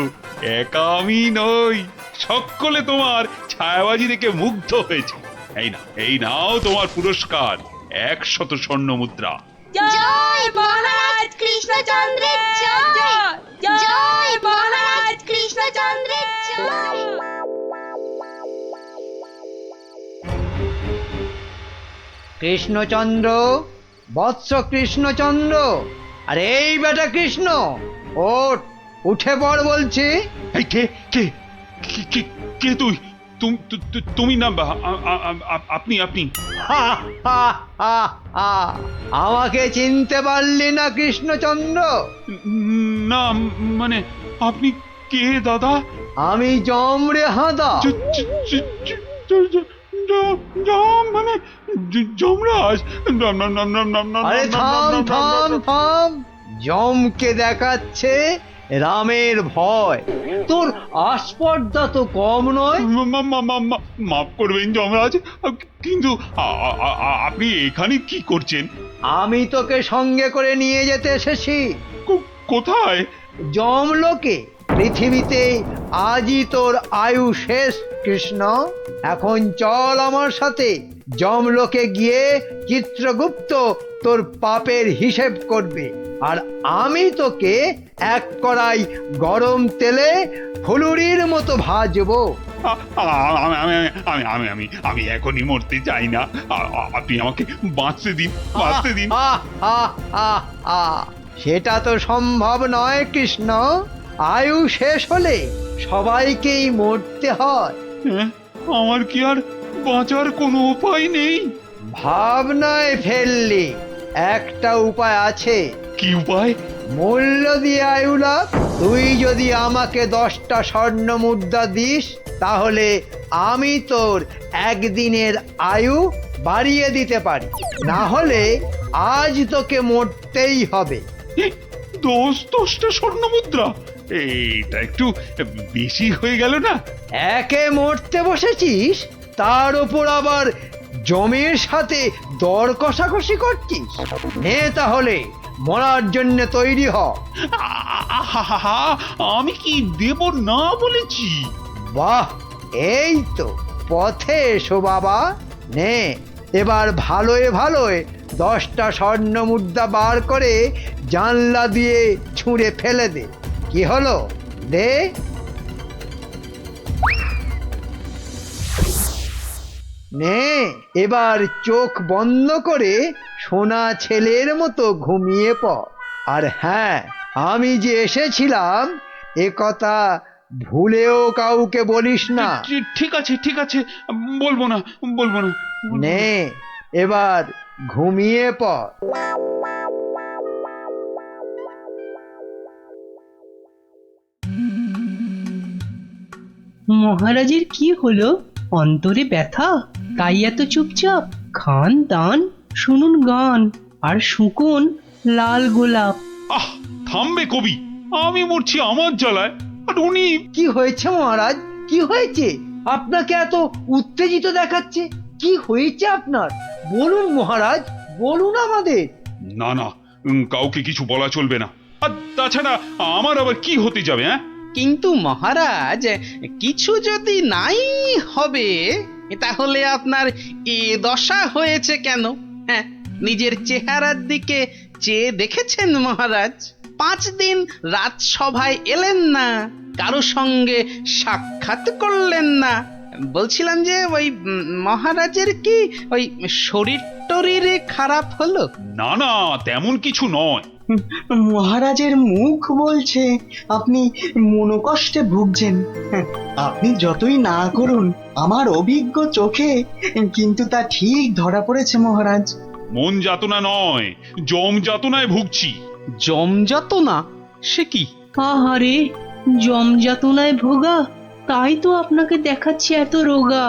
একা আমি নই, সকলে তোমার ছায়াবাজি দেখে মুগ্ধ হয়েছে। এই নাও তোমার পুরস্কার, 100 স্বর্ণ মুদ্রা। জয় মহারাজ কৃষ্ণচন্দ্রের জয়, জয় মহারাজ কৃষ্ণচন্দ্রের জয়। কৃষ্ণচন্দ্র, বৎস কৃষ্ণচন্দ্র, আরে এই বেটা কৃষ্ণ, ওঠ, উঠে পড় বলছি। এই কে কে কে কে তুই? তুমি না, আপনি? আমাকে চিনতে পারলি না কৃষ্ণচন্দ্র? না, মানে আপনি কে দাদা? আমি যম রে হাঁদা। মানে যমরাজ? আরে থাম থাম থাম, যমকে দেখাচ্ছে রামের ভয়, তোর আস্পর্ধা তো কম নয়। মাফ করবেন যমরাজ, কিন্তু আপনি এখানে কি করছেন? আমি তোকে সঙ্গে করে নিয়ে যেতে এসেছি। কোথায়? যমলোকে। পৃথিবীতে আজই তোর আয়ু শেষ কৃষ্ণ। এখন চল আমার সাথে। যমলোকে গিয়ে চিত্রগুপ্ত তোর পাপের হিসেব করবে, আর আমি তোকে এক কড়াই গরম তেলে ফুলুরির মতো ভাজবো। আমি এখনই মরতে চাই না, আপনি আমাকে বাঁচতে দিন, বাঁচতে দিন। সেটা তো সম্ভব নয় কৃষ্ণ। আয়ু শেষ হলে সবাইকেই মরতে হয়। আমার কি আর বাঁচার কোনো উপায় নেই? ভাবনায় ফেললি, একটা উপায় আছে। কি উপায়? মূল্য দিয়ে আয়ু লাভ। তুই যদি আমাকে 10টা স্বর্ণ মুদ্রা দিস, তাহলে আমি তোর একদিনের আয়ু বাড়িয়ে দিতে পারি, না হলে আজ তোকে মরতেই হবে। 10টা স্বর্ণ মুদ্রা? এটা একটু বেশি হয়ে গেল না? একে মরতে বসেছিস, তার উপর আবার জমির সাথে দর কষাকষি করছিস। নে তাহলে, মরার জন্য তৈরি হ। আমি কি দেব না বলেছি? বাহ, এই তো পথে এসো বাবা। নে, এবার ভালোয় ভালোয় 10টা স্বর্ণ মুদ্রা বার করে জানলা দিয়ে ছুঁড়ে ফেলে দে। কি হলো, দে। নে, এবার চোখ বন্ধ করে সোনা ছেলের মতো ঘুমিয়ে পড়। আর হ্যাঁ, আমি যে এসেছিলাম এ কথা ভুলেও কাউকে বলিস না। ঠিক আছে, ঠিক আছে, বলবো না, বলবো না। নে, এবার ঘুমিয়ে পড়। মহারাজের কি হলো? অন্তরে ব্যথা, তাই এত চুপচাপ? খান দান, শুনুন গান, আর শুকুন লাল গোলাপ। আহ, থামবে কবি, আমি মরছি আমার জ্বালায়, আর উনি। কি হয়েছে মহারাজ, কি হয়েছে? আপনাকে এত উত্তেজিত দেখাচ্ছে, কি হয়েছে আপনার? বলুন মহারাজ, বলুন আমাদের। না না, কাউকে কিছু বলা চলবে না। আর তাছাড়া আমার আবার কি হতে যাবে? হ্যাঁ, কিন্তু মহারাজ, কিছু যদি নাই হবে, তাহলে আপনার এ দশা হয়েছে কেন? হ্যাঁ, নিজের চেহারার দিকে চেয়ে দেখেছেন মহারাজ? 5 দিন রাজসভায় এলেন না, কারো সঙ্গে সাক্ষাৎ করলেন না। বলছিলাম যে ওই মহারাজের কি ওই শরীর টরীরে খারাপ হলো? না না, তেমন কিছু নয়। মহারাজের মুখ বলছে আপনি মনোকষ্টে ভুগছেন। আপনি যতই না করুন, আমার অভিজ্ঞ চোখে কিন্তু তা ঠিক ধরা পড়েছে মহারাজ। মন যাতনা নয়, জম যাতনায় ভুগছি। জম যাতনা? সে কি? আহারে, জম যাতনায় ভোগা, তাই তো আপনাকে দেখাচ্ছি এত রোগা।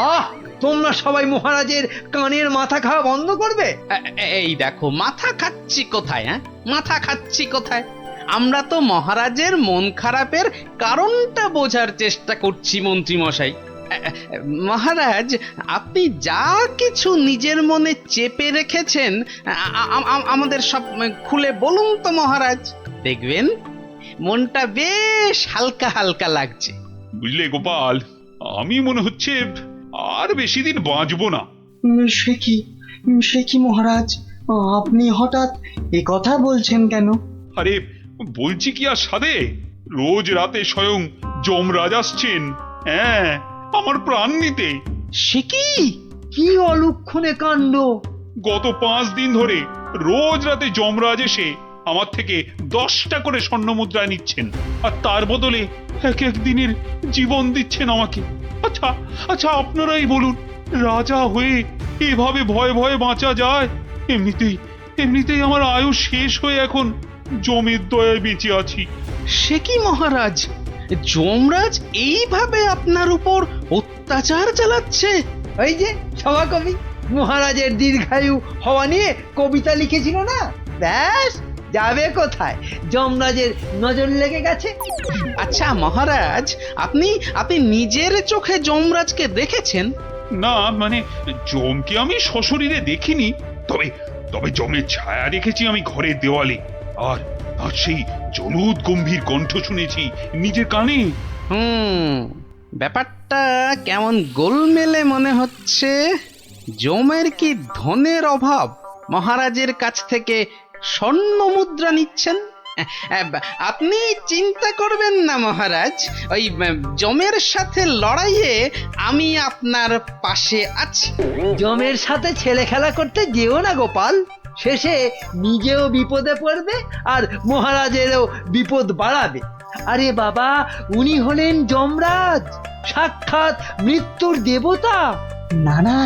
আহ, তোমরা সবাই মহারাজের কানের মাথা খাওয়া বন্ধ করবে। এই দেখো, মাথা খাচ্ছি কোথায়? হ্যাঁ, মাথা খাচ্ছি কোথায়? আমরা তো মহারাজের মন খারাপের কারণটা বোঝার চেষ্টা করছি মন্ত্রী মশাই। মহারাজ, আপনি যা কিছু নিজের মনে চেপে রেখেছেন আমাদের সব খুলে বলুন তো মহারাজ। দেখবেন মনটা বেশ হালকা হালকা লাগছে। বুঝলে গোপাল, আমি মনে হচ্ছে আর বেশি দিন বাঁচবো না। সে কি মহারাজ, আপনি হঠাৎ এ কথা বলছেন কেন? আরে বলছি কি আর সাধে, রোজ রাতে স্বয়ং যমরাজ আসছেন, হ্যাঁ, আমার প্রাণ নিতে। সে কি? কি অলক্ষণে কাণ্ড! গত 5 দিন ধরে রোজ রাতে যমরাজ এসে আমার থেকে 10টা করে স্বর্ণ মুদ্রা নিচ্ছেন, আর তার বদলে এক এক দিনের জীবন দিচ্ছেন আমাকে। আচ্ছা আচ্ছা, আপনারাই বলুন, রাজা হয়ে এভাবে ভয়ে ভয়ে বাঁচা যায়? এমনিতেই আমার আয়ু শেষ হয়ে এখন জমের দয়ায় বেঁচে আছি। সে কি মহারাজ, যমরাজ এইভাবে আপনার উপর অত্যাচার চালাচ্ছে? ওই যে সভাকবি মহারাজের দীর্ঘায়ু হওয়া নিয়ে কবিতা লিখেছিল না, ব্যাস যাবে কোথায়, যমরাজের নজর লেগে গেছে। আচ্ছা মহারাজ, আপনি আপনি নিজের চোখে যমরাজকে দেখেছেন? না মানে জমকে আমি সশরীরে দেখিনি, তবে তবে জমের ছায়া দেখেছি আমি ঘরের দেওয়ালে, আর আর সেই জলুদ গম্ভীর কণ্ঠ শুনেছি নিজের কানে। ব্যাপারটা কেমন গোলমেলে মনে হচ্ছে। জমের কি ধনের অভাব? মহারাজের কাছ থেকে স্বর্ণ মুদ্রা নিচ্ছেন? আপনি চিন্তা করবেন না মহারাজ, ওই জমের সাথে লড়াইয়ে আমি আপনার পাশে আছি। জমের সাথে ছেলে খেলা করতে যেও না গোপাল, শেষে নিজেও বিপদে পড়বে আর মহারাজেরও বিপদ বাড়াবে। আরে বাবা, উনি হলেন যমরাজ, সাক্ষাৎ মৃত্যুর দেবতা। না না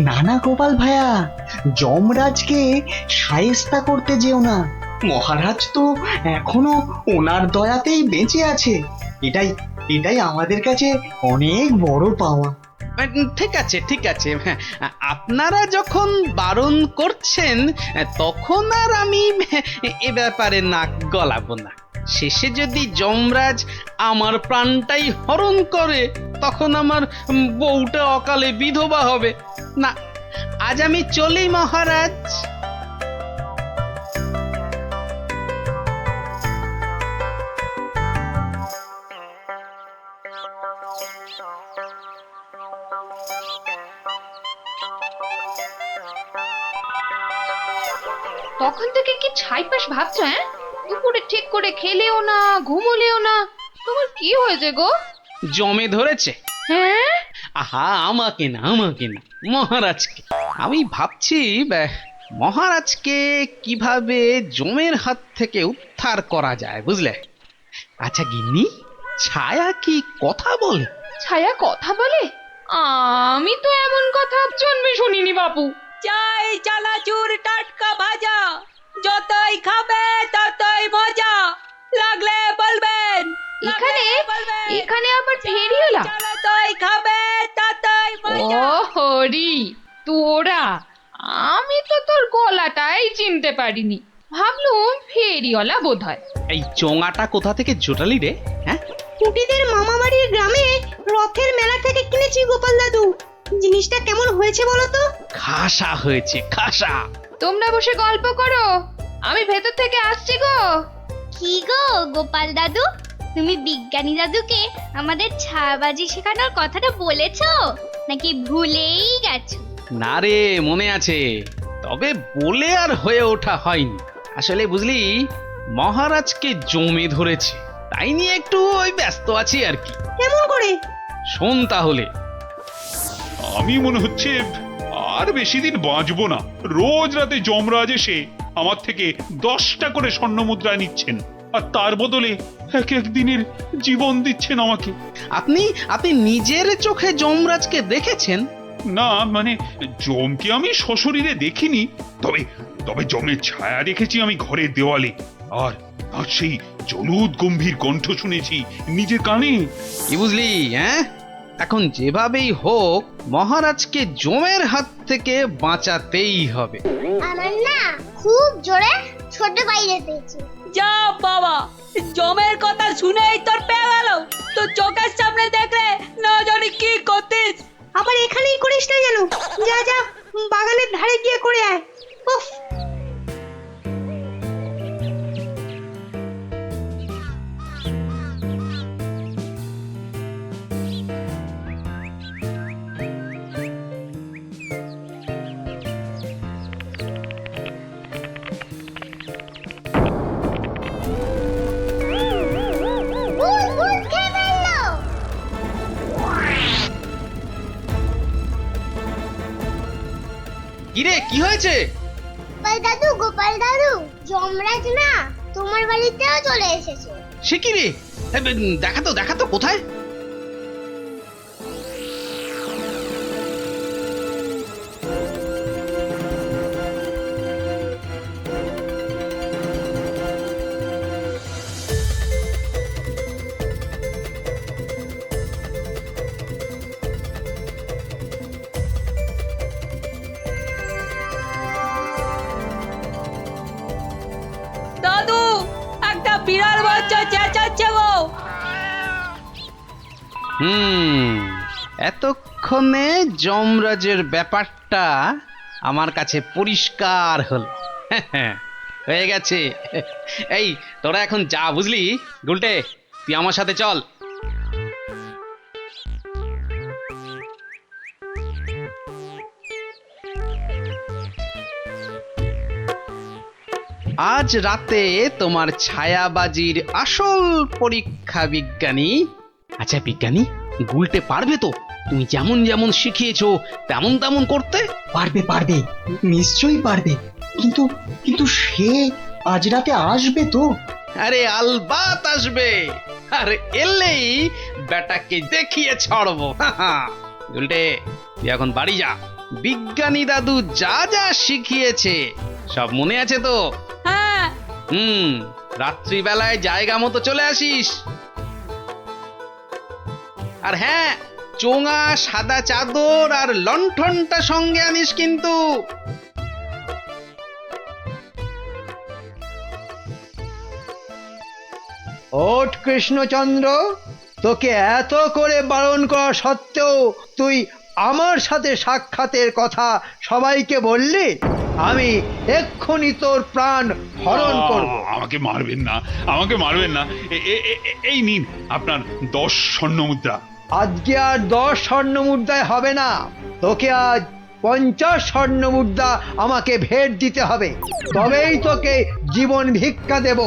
না না গোপাল ভাইয়া, যমরাজকে শায়েস্তা করতে যেও না। মহারাজ তো এখনো ওনার দয়াতেই বেঁচে আছে। এটাই এটাই আমাদের কাছে অনেক বড় পাওয়া। ঠিক আছে ঠিক আছে, হ্যাঁ, আপনারা যখন বারণ করছেন তখন আর আমি এ ব্যাপারে নাক গলাবো না। শেষে যদি যমরাজ আমার প্রাণটাই হরণ করে তখন আমার বউটা অকালে বিধবা হবে না। আজ আমি চলি মহারাজ। তখন থেকে কি ছাইপাশ ভাবছো? হ্যাঁ, দুপুরে ঠিক করে খেলেও না, ঘুমোলেও না, তোমার কি হয়েছে গো? জমে ধরেছে। হ্যাঁ, আহা, আমাকে না মহারাজকে। আমি ভাবছি মহারাজকে কিভাবে জমের হাত থেকে উদ্ধার করা যায়, বুঝলে? আচ্ছা গিন্নি, ছায়া কি কথা বলে? ছায়া কথা বলে? আমি তো এমন কথা জন্মে শুনিনি বাপু। চাই চানাচুর টাটকা ভাজা, যতই খাবে ততই মজা, লাগলে বলবেন। এখানে আবার ফেরিওয়ালা? যতই খাবে ততই মজা। ও হরি, তোরা! আমি তো তোর গলাটাই চিনতে পারিনি, ভাবলুম ফেরিওয়ালা বোধহয়। এই চোঙাটা কোথা থেকে জোটালি রে? হ্যাঁ, কুটিদের মামা বাড়ির গ্রামে রথের মেলা থেকে কিনেছি গোপাল দাদু। জিনিসটা কেমন হয়েছে বলো তো? খাসা হয়েছে, খাসা। তোমরা বসে গল্প করো, আমি ভেতর থেকে আসছি গো। কি গো গোপাল দাদু, তুমি বিজ্ঞানী দাদুকে আমাদের ছায়াবাজি শেখানোর কথাটা বলেছো নাকি ভুলেই গেছো? না রে, মনে আছে, তবে বলে আর হয়ে ওঠা হয়নি। আসলে বুঝলি, মহারাজকে জমে ধরেছে, তাই নিয়ে একটু ওই ব্যস্ত আছি আর কি। কেমন করে? শোন তাহলে। আমি মনে হচ্ছে আর বেশি দিন বাঁচবো না। রোজ রাতে যমরাজ এসে আমার থেকে 10টা করে স্বর্ণ মুদ্রা নিচ্ছেন, আর তার বদলে এক এক দিনের জীবন দিচ্ছেন আমাকে। আপনি নিজের চোখে যমরাজকে দেখেছেন? না মানে জমকে আমি সশরীরে দেখিনি, তবে তবে জমের ছায়া দেখেছি আমি ঘরের দেওয়ালে, আর আর সেই জলুদ গম্ভীর কণ্ঠ শুনেছি নিজের কানে। কি বুঝলি? হ্যাঁ, এখন যেভাবেই হোক মহারাজকে জমের হাত থেকে বাঁচাতেই হবে। আমার না খুব জোরে ছোট বাইরে পেয়েছে। যা বাবা, জমের কথা শুনেই তোর পেয়ে গেল। তো চোখের সামনে দেখলে না জানি কি করতিস। আবার এখানেই করিস না যেন, যা যা বাগানের ধারে গিয়ে করে আয়। উফ, কিরে, কি হয়েছে? গোপাল দাদু, যমরাজ না তোমার বাড়িতেও চলে এসেছে। সে কি রে? দেখা তো কোথায়? বিড়াল বাচ্চা চেঁচাচ্ছে গো। এতক্ষণে যমরাজের ব্যাপারটা আমার কাছে পরিষ্কার হল। হয়ে গেছে। এই তোরা এখন যা, বুঝলি? গুলটে, তুই আমার সাথে চল। আজ রাতে তোমার ছায়াবাজির আসল পরীক্ষা বিজ্ঞানী। আচ্ছা বিজ্ঞানী, গুলটে পারবে তো তুমি যেমন যেমন শিখিয়েছো তেমন তেমন করতে? পারবে পারবে, নিশ্চয়ই পারবে। কিন্তু কিন্তু সে আজ রাতে আসবে তো? আরে আলবাত আসবে, আর এলেই বেটাকে দেখিয়ে ছাড়বো। গুলটে, তুই এখন বাড়ি যা। বিজ্ঞানী দাদু যা যা শিখিয়েছে সব মনে আছে তো? হ্যাঁ। রাত্রিবেলায় জায়গা মতো চলে আসিস। আর হ্যাঁ, চোঙা, সাদা চাদর আর লণ্ঠনটা সঙ্গে আনিস কিন্তু। ওঠ কৃষ্ণচন্দ্র, তোকে এত করে বারণ করা সত্ত্বেও তুই আমার সাথে সাক্ষাতের কথা সবাইকে বললি? আমি এক্ষুনি তোর প্রাণ হরণ করব। আমাকে মারবেন না, আমাকে মারবেন না। এই নিন আপনার 10 স্বর্ণ মুদ্রা। আজকে আর 10 স্বর্ণ মুদ্রায় হবে না, তোকে আজ 50 স্বর্ণ মুদ্রা আমাকে ভেট দিতে হবে, তবেই তোকে জীবন ভিক্ষা দেব,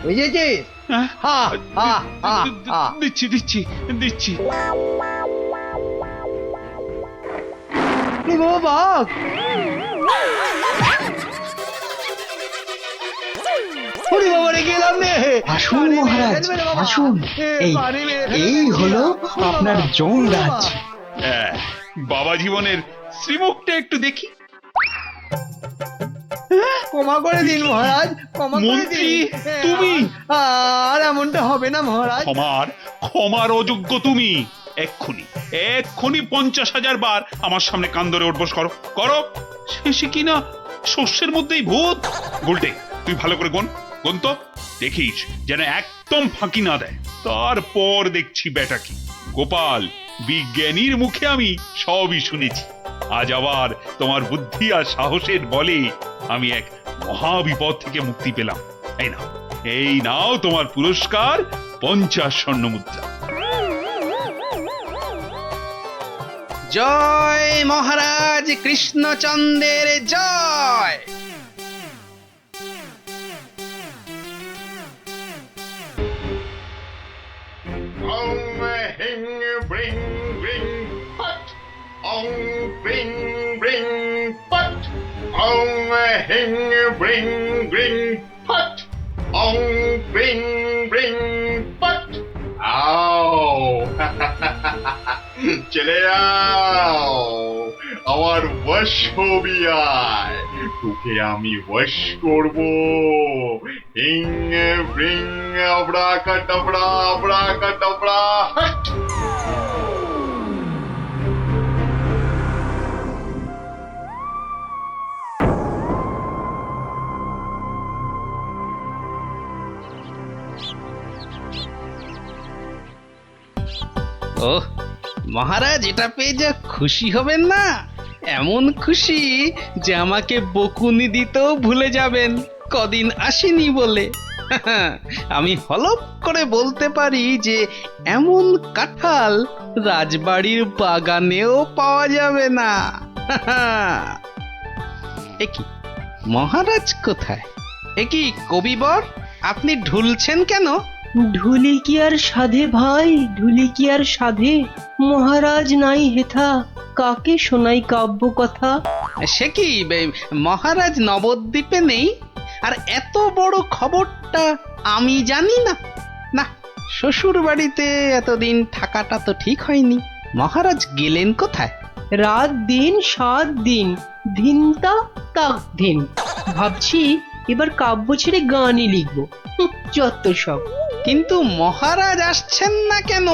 বুঝেছিস? হা হা হা হা। দিচ্ছি দিচ্ছি দিচ্ছি। বাঘ, আসুন মহারাজ, আসুন। এই হলো আপনার যমরাজ। বাবা জীবনের শ্রীমুখটা একটু দেখি। ক্ষমা করে দিন মহারাজ, ক্ষমা করে মন্ত্রী, দিন। তুমি? আর এমনটা হবে না মহারাজ। ক্ষমার অযোগ্য তুমি। এক্ষুনি 50,000 বার আমার সামনে কান ধরে উঠবোস করো করো। শেষে কিনা শস্যের মধ্যেই ভূত। গুলটে, তুই ভালো করে গুন তো, দেখিস যেন একদম ফাঁকি না দেয়। তারপর দেখছি বেটা কি। গোপাল, বিজ্ঞানীর মুখে আমি সবই শুনেছি। আজ আবার তোমার বুদ্ধি আর সাহসের বলে আমি এক মহাবিপদ থেকে মুক্তি পেলাম। এই নাও তোমার পুরস্কার, 50 স্বর্ণ মুদ্রা। জয় মহারাজ কৃষ্ণচন্দ্রের জয়। চলে যাও, আমার বশ হবি আয়, তোকে আমি বশ করবো। হিং ব্রিং আবড়া কাটাবড়া আবড়া কাটাবড়া। ওহ মহারাজ, এটা পেয়ে যা খুশি হবেন না, এমন খুশি যে আমাকে বকুনি দিতেও ভুলে যাবেন কদিন আসেনি বলে। আমি হলপ করে বলতে পারি যে এমন কাঁঠাল রাজবাড়ির বাগানেও পাওয়া যাবে না। একি মহারাজ কোথায়? একি কবিবর, আপনি ঢুলছেন কেন? ঢুলি কি আর সাধে ভাই, ঢুলি কি আর সাধে? মহারাজ নাই হেথা, কাকে শোনাই কাব্য কথা? সে কি, মহারাজ নবদ্বীপে নেই আর এত বড় খবরটা আমি জানি না? না, শ্বশুর বাড়িতে এতদিন থাকাটা তো ঠিক হয়নি। মহারাজ গেলেন কোথায়? রাত দিন 7 দিন, ধিনতা তাক দিন। ভাবছি এবার কাব্য ছেড়ে গানই লিখবো। যত সব। কিন্তু মহারাজ আসছেন না কেন?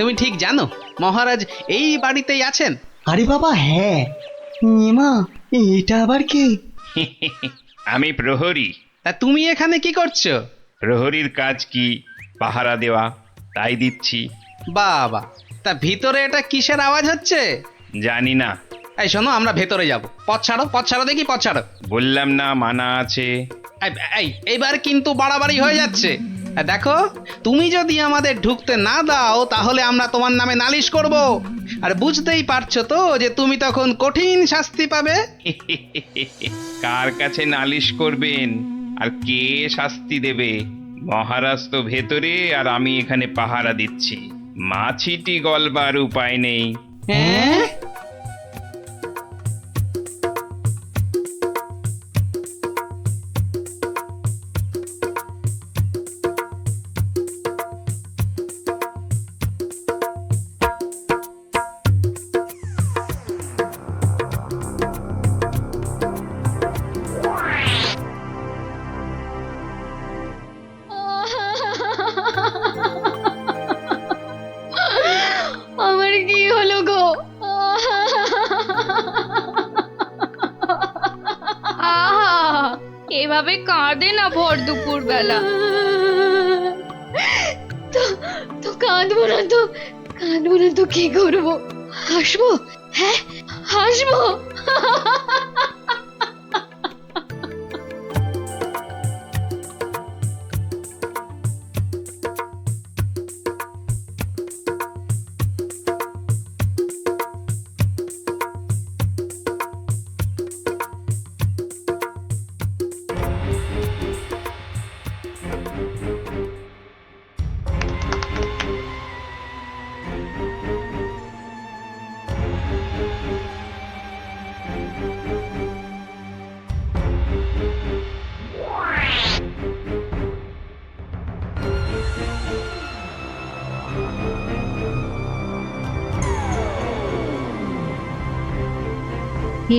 তুমি ঠিক জানো মহারাজ এই বাড়িতেই আছেন? আরে বাবা হ্যাঁ, এমা এটা আবার কে? আমি প্রহরী। তা তুমি এখানে কি করছো? প্রহরীর কাজ কি? পাহারা দেওয়া, তাই দিচ্ছি। বাবা, তা ভিতরে এটা কিসের আওয়াজ হচ্ছে? জানি না। এই শোনো, আমরা ভেতরে যাব। পথ ছাড়ো দেখি, পথ ছাড়ো। বললাম না মানা আছে। এইবার কিন্তু বাড়াবাড়ি হয়ে যাচ্ছে। দেখো, তুমি যদি আমাদের ঢুকতে না দাও তাহলে আমরা তোমার নামে নালিশ করব, আর বুঝতেই পারছো তো যে তুমি তখন কঠিন শাস্তি পাবে। কার কাছে নালিশ করবেন আর কে শাস্তি দেবে? মহারাজ তো ভেতরে আর আমি এখানে পাহারা দিচ্ছি। মাছিটি গলবার উপায় নেই। হ্যাঁ, আমার কি হলো গো? আহা, এভাবে কাঁদে না ভর দুপুর বেলা। তো কাঁদবো না তো কি করবো? হাসবো? হ্যাঁ, হাসবো।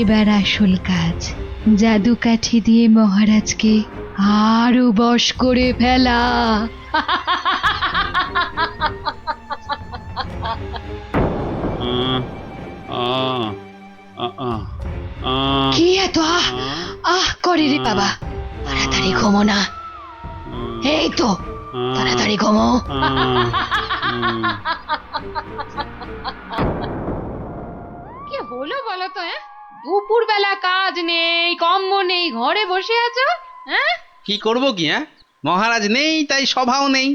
এবার আসল কাজ, জাদু কাঠি দিয়ে মহারাজকে আরো বশ করে ফেলা। কি এত আহ করে রে বাবা? তাড়াতাড়ি ঘুমো না। এই তো, তাড়াতাড়ি ঘুমো। কি হলো বলো তো? দুপুর বেলা কাজ নেই, কম্ম নেই, ঘরে বসে আছো? হ্যাঁ, কি করব কি? মহারাজ নেই তাই সভাও নেই।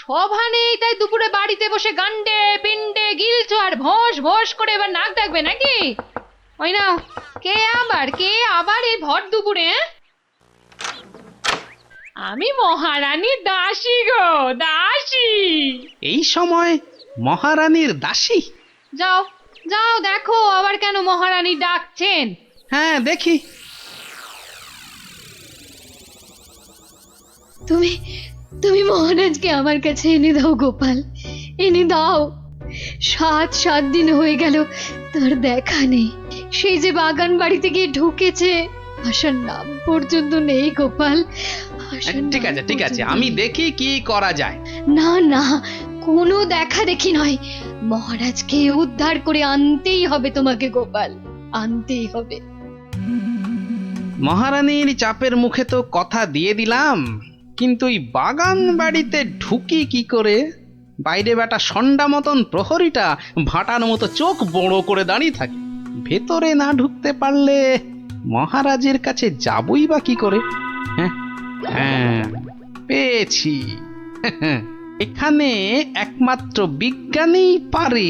সভা নেই তাই দুপুরে বাড়িতে বসে গান্ডে পিন্ডে গিলছো আর ভস ভস করে এবার নাক ডাকবে নাকি? ওই নাও, কে আবার এই ভর দুপুরে? আমি মহারানীর দাসী গো, দাসী। এই সময় মহারানীর দাসী? যাও যাও, দেখো আবার কেন মহারানী ডাকছেন। হ্যাঁ, দেখি। তুমি মহারাজকে আমার কাছে এনে দাও গোপাল, এনে দাও। 7 দিন হয়ে গেল তার দেখা নেই। সেই যে বাগান বাড়িতে গিয়ে ঢুকেছে, আসার নাম পর্যন্ত নেই গোপাল। ঠিক আছে, আমি দেখি কি করা যায়। না, কোনো দেখা দেখি নয়, মহারাজকে উদ্ধার করে আনতেই হবে তোমাকে গোপাল, আনতেই হবে। মহারানীর চাপের মুখে তো কথা দিয়ে দিলাম, কিন্তু এই বাগান বাড়িতে ঢুকি কি করে? বাইরে বেটা সন্ডা মতন প্রহরীটা ভাটার মতো চোখ বড় করে দাঁড়িয়ে থাকে। ভেতরে না ঢুকতে পারলে মহারাজের কাছে যাবই বা কি করে? হ্যাঁ, পেয়েছি। এখানে একমাত্র বিজ্ঞানী পারে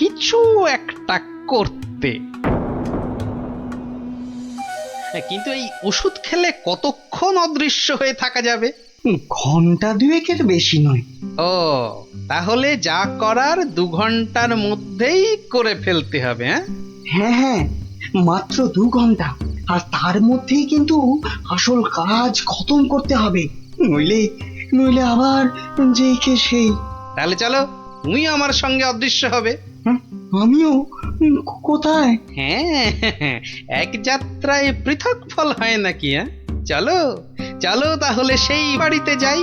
কিছু একটা করতে। কিন্তু এই ওষুধ খেলে কতক্ষণ অদৃশ্য হয়ে থাকা যাবে? ঘন্টা 2 বেশি নয়। ও, তাহলে যা করার 2 ঘন্টার মধ্যেই করে ফেলতে হবে। হ্যাঁ, মাত্র 2 ঘন্টা, আর তার মধ্যেই কিন্তু আসল কাজ খতম করতে হবে, নইলে আবার যেই কে সেই। তাহলে চলো, তুমি আমার সঙ্গে অদৃশ্য হবে। আমিও? কোথায়? হ্যাঁ, এক যাত্রায় পৃথক ফল হয় নাকি? চলো চলো তাহলে সেই বাড়িতে যাই।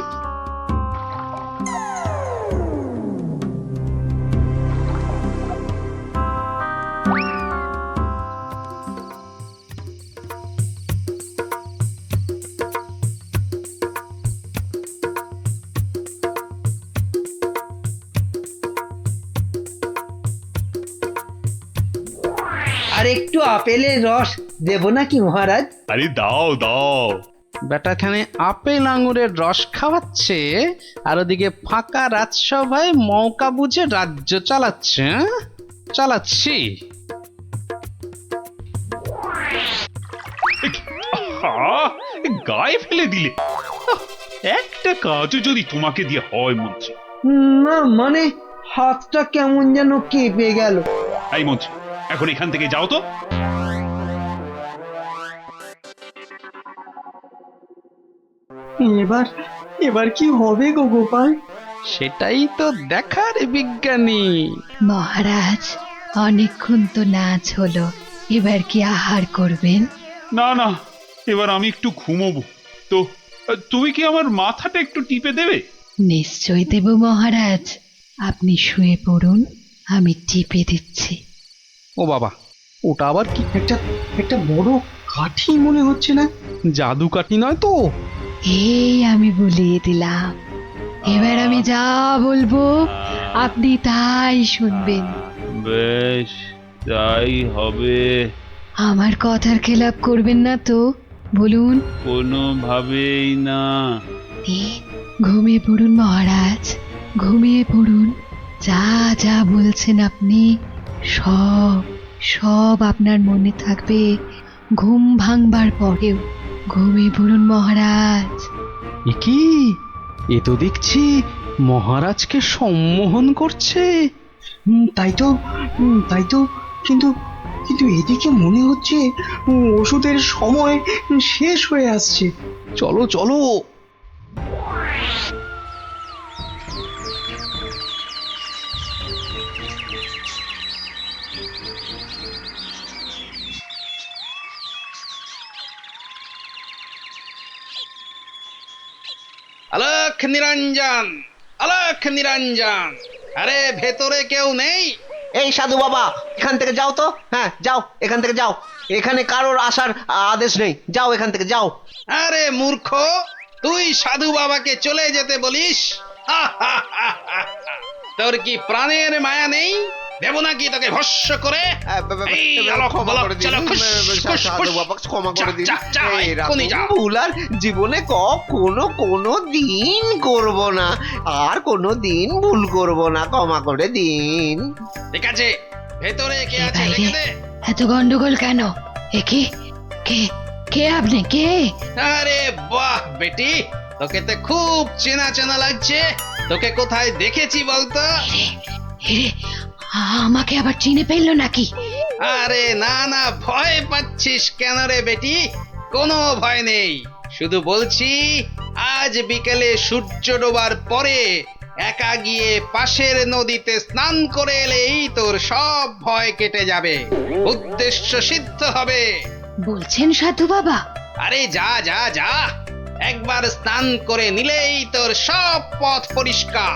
আর একটু আপেলের রস দেব নাকি মহারাজ? আরে দাও দাও। বেটাখানে আপেল আঙুরের রস খাওয়াচ্ছে আর ওদিকে ফাঁকা রাজসভায় মৌকা বুঝে রাজ্য চালাচ্ছে। হ্যাঁ? চালাচ্ছি। আহা, গায়ে ফেলে দিলে। আহ, একটা কাজও যদি তোমাকে দিয়ে হয় মন্ত্রী। না মানে হাতটা কেমন যেন কেঁপে গেল। এই মন্ত্রী, এখন এখান থেকে যাও তো। এবার এবার কি হবে গো গোপাল? সেটাই তো দেখার বিজ্ঞানী। মহারাজ, অনেকক্ষণ তো নাচ হলো, এবার কি আহার করবেন? না না, এবার আমি একটু ঘুমোবো। তো তুমি কি আমার মাথাটা একটু টিপে দেবে? নিশ্চয় দেব মহারাজ, আপনি শুয়ে পড়ুন, আমি টিপে দিচ্ছি। ও বাবা, ওটা আবার কি? একটা একটা বড় কাঠি মনে হচ্ছে না? জাদু কাঠি নয় তো? এই আমি বলিয়ে দিলাম, এবার আমি যা বলবো আপনি তাই শুনবেন। বেশ, তাই হবে। আমার কথার খেলাপ করবেন না তো, বলুন। কোনোভাবেই না। ঘুমিয়ে পড়ুন মহারাজ, ঘুমিয়ে পড়ুন। যা যা বলছেন আপনি সব সব আপনার মনে থাকবে ঘুম ভাঙবার পরেও। ঘুমিয়ে পড়ুন মহারাজ। এ কি? এ তো দেখছি মহারাজকে সম্মোহন করছে। তাই তো, তাই তো। কিন্তু কিন্তু এদিকে মনে হচ্ছে ওষুধের সময় শেষ হয়ে আসছে। চলো চলো। আলোক নিরঞ্জন, আলোক নিরঞ্জন, আরে ভেতরে কেউ নেই? এই সাধু বাবা, এখান থেকে যাও তো। হ্যাঁ যাও, এখান থেকে যাও। এখানে কারোর আসার আদেশ নেই, যাও এখান থেকে যাও। আরে মূর্খ, তুই সাধু বাবাকে চলে যেতে বলিস? তোর কি প্রাণের মায়া নেই? দেব নাকি তোকে ভস্য করে? এই আলোক বলক, চলো, খুশ, খুশ, সাধু খুশ। বাবা ক্ষমা করে দিন। যা, যা, এক্ষুনি যা। ভুল আর জীবনে কোনো দিন করব না, আর কোনো দিন ভুল করব না, ক্ষমা করে দিন। ঠিক আছে, ভেতরে কে এ আছে বাইরে দেখে দে। এত গন্ডগোল কেন? এ কে কে কে আপনি? কে? আরে বাহ বেটি, তোকে তো খুব চেনা চেনা লাগছে। তোকে কোথায় দেখেছি বলতো? এরে, আমাকে আবার চিনে ফেললো নাকি? আরে না না, ভয় পাচ্ছিস কেন রে বেটি? কোনো ভয় নেই, শুধু বলছি আজ বিকেলে সূর্য ডোবার পরে একা গিয়ে পাশের নদীতে স্নান করে এলেই তোর সব ভয় কেটে যাবে, উদ্দেশ্য সিদ্ধ হবে। বলছেন সাধু বাবা? আরে যা যা যা, একবার স্নান করে নিলেই তোর সব পথ পরিষ্কার।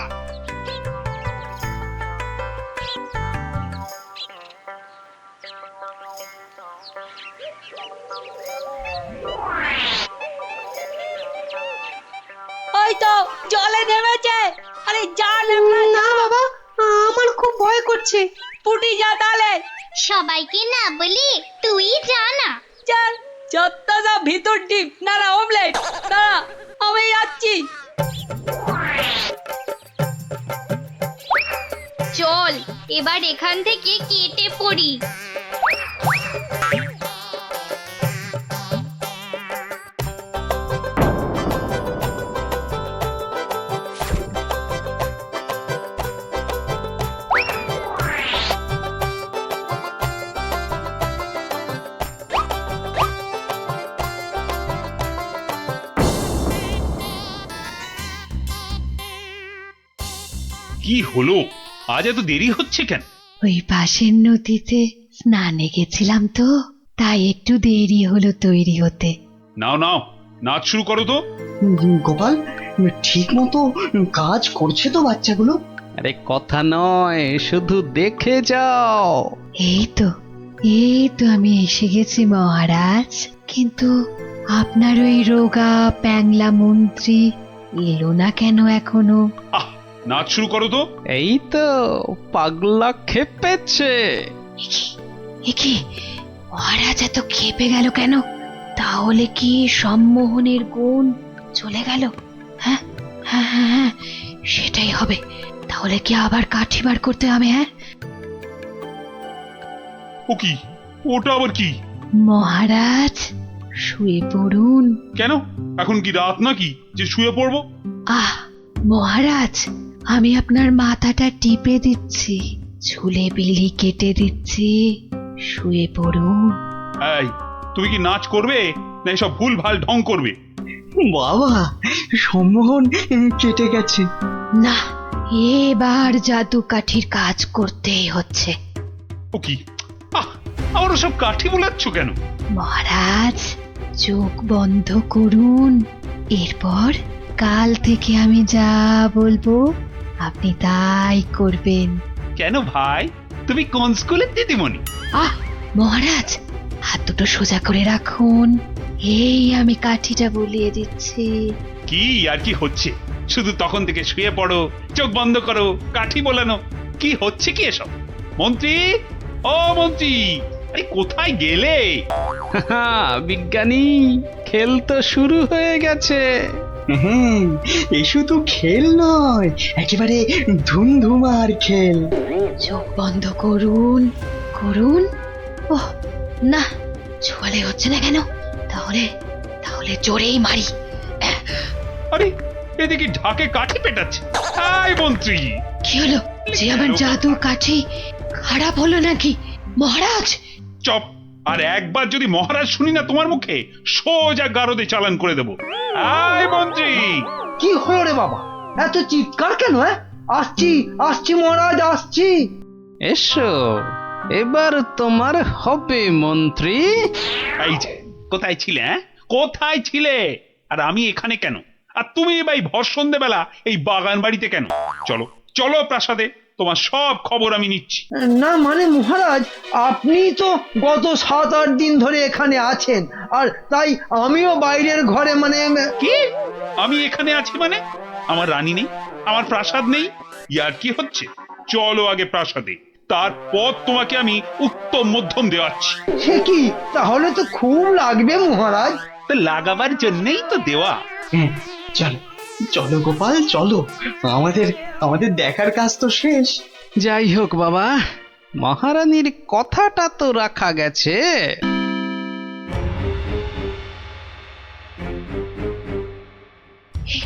ওই তো জলে নেমেছে। আরে যা না বাবা, আমার খুব ভয় করছে। পুটি যা তাহলে। সবাইকে না বলি তুই যা না। চল, যতটা যা ভিতর ডিপ না না অমলেট। দাঁড়া, আমি যাচ্ছি। চল এবার এখান থেকে কেটে পড়ি। কি হলো? আজ এত দেরি হচ্ছে কেন? ওই পাশের নদীতে স্নানে গেছিলাম তো, তাই একটু দেরি হলো তৈরি হতে। নাও নাও, নাচ শুরু করো তো। গোপাল, ঠিক মতো কাজ করছে তো বাচ্চাগুলো? আরে কথা নয়, শুধু দেখে যাও। এই তো আমি এসে গেছি মহারাজ, কিন্তু আপনার ওই রোগা প্যাংলা মন্ত্রী এলো না কেন এখনো? আহ, নাচ শুরু করো তো। এই তো পাগলা খেপেছে। এ কি মহারাজ এত খেপে গেল কেন? তাহলে কি সম্মোহনের গুণ চলে গেল? হ্যাঁ হ্যাঁ হ্যাঁ হ্যাঁ, সেটাই হবে। তাহলে কি আবার কাঠি বার করতে হবে? হ্যাঁ, ও কি? ওটা আবার কি? মহারাজ শুয়ে পড়ুন। কেন, এখন কি রাত নাকি যে শুয়ে পড়বো? আহ মহারাজ, আমি আপনার মাথাটা টিপে দিচ্ছি, চুলে বিলি কেটে দিচ্ছি, শুয়ে পড়ুন। এই, তুমি কি নাচ করবে না এসব ভুল ভাল ঢং করবে? বাবা, সম্মোহন কেটে গেছে। না, এবার জাদু কাঠির কাজ করতেই হচ্ছে। ও কি? আবার ওসব কাঠি বোলাচ্ছ কেন? মহারাজ চোখ বন্ধ করুন, এরপর কাল থেকে আমি যা বলবো আপনি তাই করবেন। কেন ভাই, তুমি কোন স্কুলের দিদিমণি? মহারাজ, হাত দুটো সোজা করে রাখুন, এই আমি কাঠিটা বলিয়ে দিচ্ছি। কি আর কি হচ্ছে? শুধু তখন থেকে শুয়ে পড়ো, চোখ বন্ধ করো, কাঠি বোলানো, কি হচ্ছে কি এসব? মন্ত্রী, ও মন্ত্রী, আরে কোথায় গেলে? বিজ্ঞানী, খেল তো শুরু হয়ে গেছে। হ্যাঁ, এ শুধু খেল নয়, একেবারে ধুমধুমার খেল। চোখ বন্ধ করুন, করুন। ওহ না, ছোয়ালে হচ্ছে না কেন? তাহলে তাহলে জোরেই মারি। আরে এদিকে ঢাকে কাঠি পেটাচ্ছে। এই মন্ত্রী, কি হলো? যে আমার জাদু কাঠি খারাপ হলো নাকি মহারাজ? চপ! আর একবার যদি মহারাজ শুনি না তোমার মুখে, সোজা গারদে চালান করে দেবো। এই মন্ত্রী, কি হলো রে বাবা, এত চিৎকার কেন? আসছি আসছি মহারাজ, আসছি। এসো, এবার তোমার হবে মন্ত্রী। এই যে, কোথায় ছিলে? কোথায় ছিলে? আর আমি এখানে কেন? আর তুমি ভাই ভর সন্ধ্যেবেলা এই বাগান বাড়িতে কেন? চলো চলো প্রাসাদে, তোমার সব খবর আমি নিচ্ছি। না মানে মহারাজ, আপনি তো গত 7-8 দিন ধরে এখানে আছেন, আর তাই আমিও বাইরের ঘরে মানে। কি? আমি এখানে আছি মানে? আমার রানী নেই, আমার প্রাসাদ নেই? ইয়ার কি হচ্ছে? চলো আগে প্রাসাদে, তারপর তোমাকে আমি উত্তম মধ্যম দেওয়াচ্ছি। সে কি? তাহলে তো খুব লাগবে মহারাজ। তো লাগাবার জন্যই তো দেওয়া। চলো চলো গোপাল, চলো, আমাদের আমাদের দেখার কাজ তো শেষ। যাই হোক বাবা, মহারানীর কথাটা তো রাখা গেছে।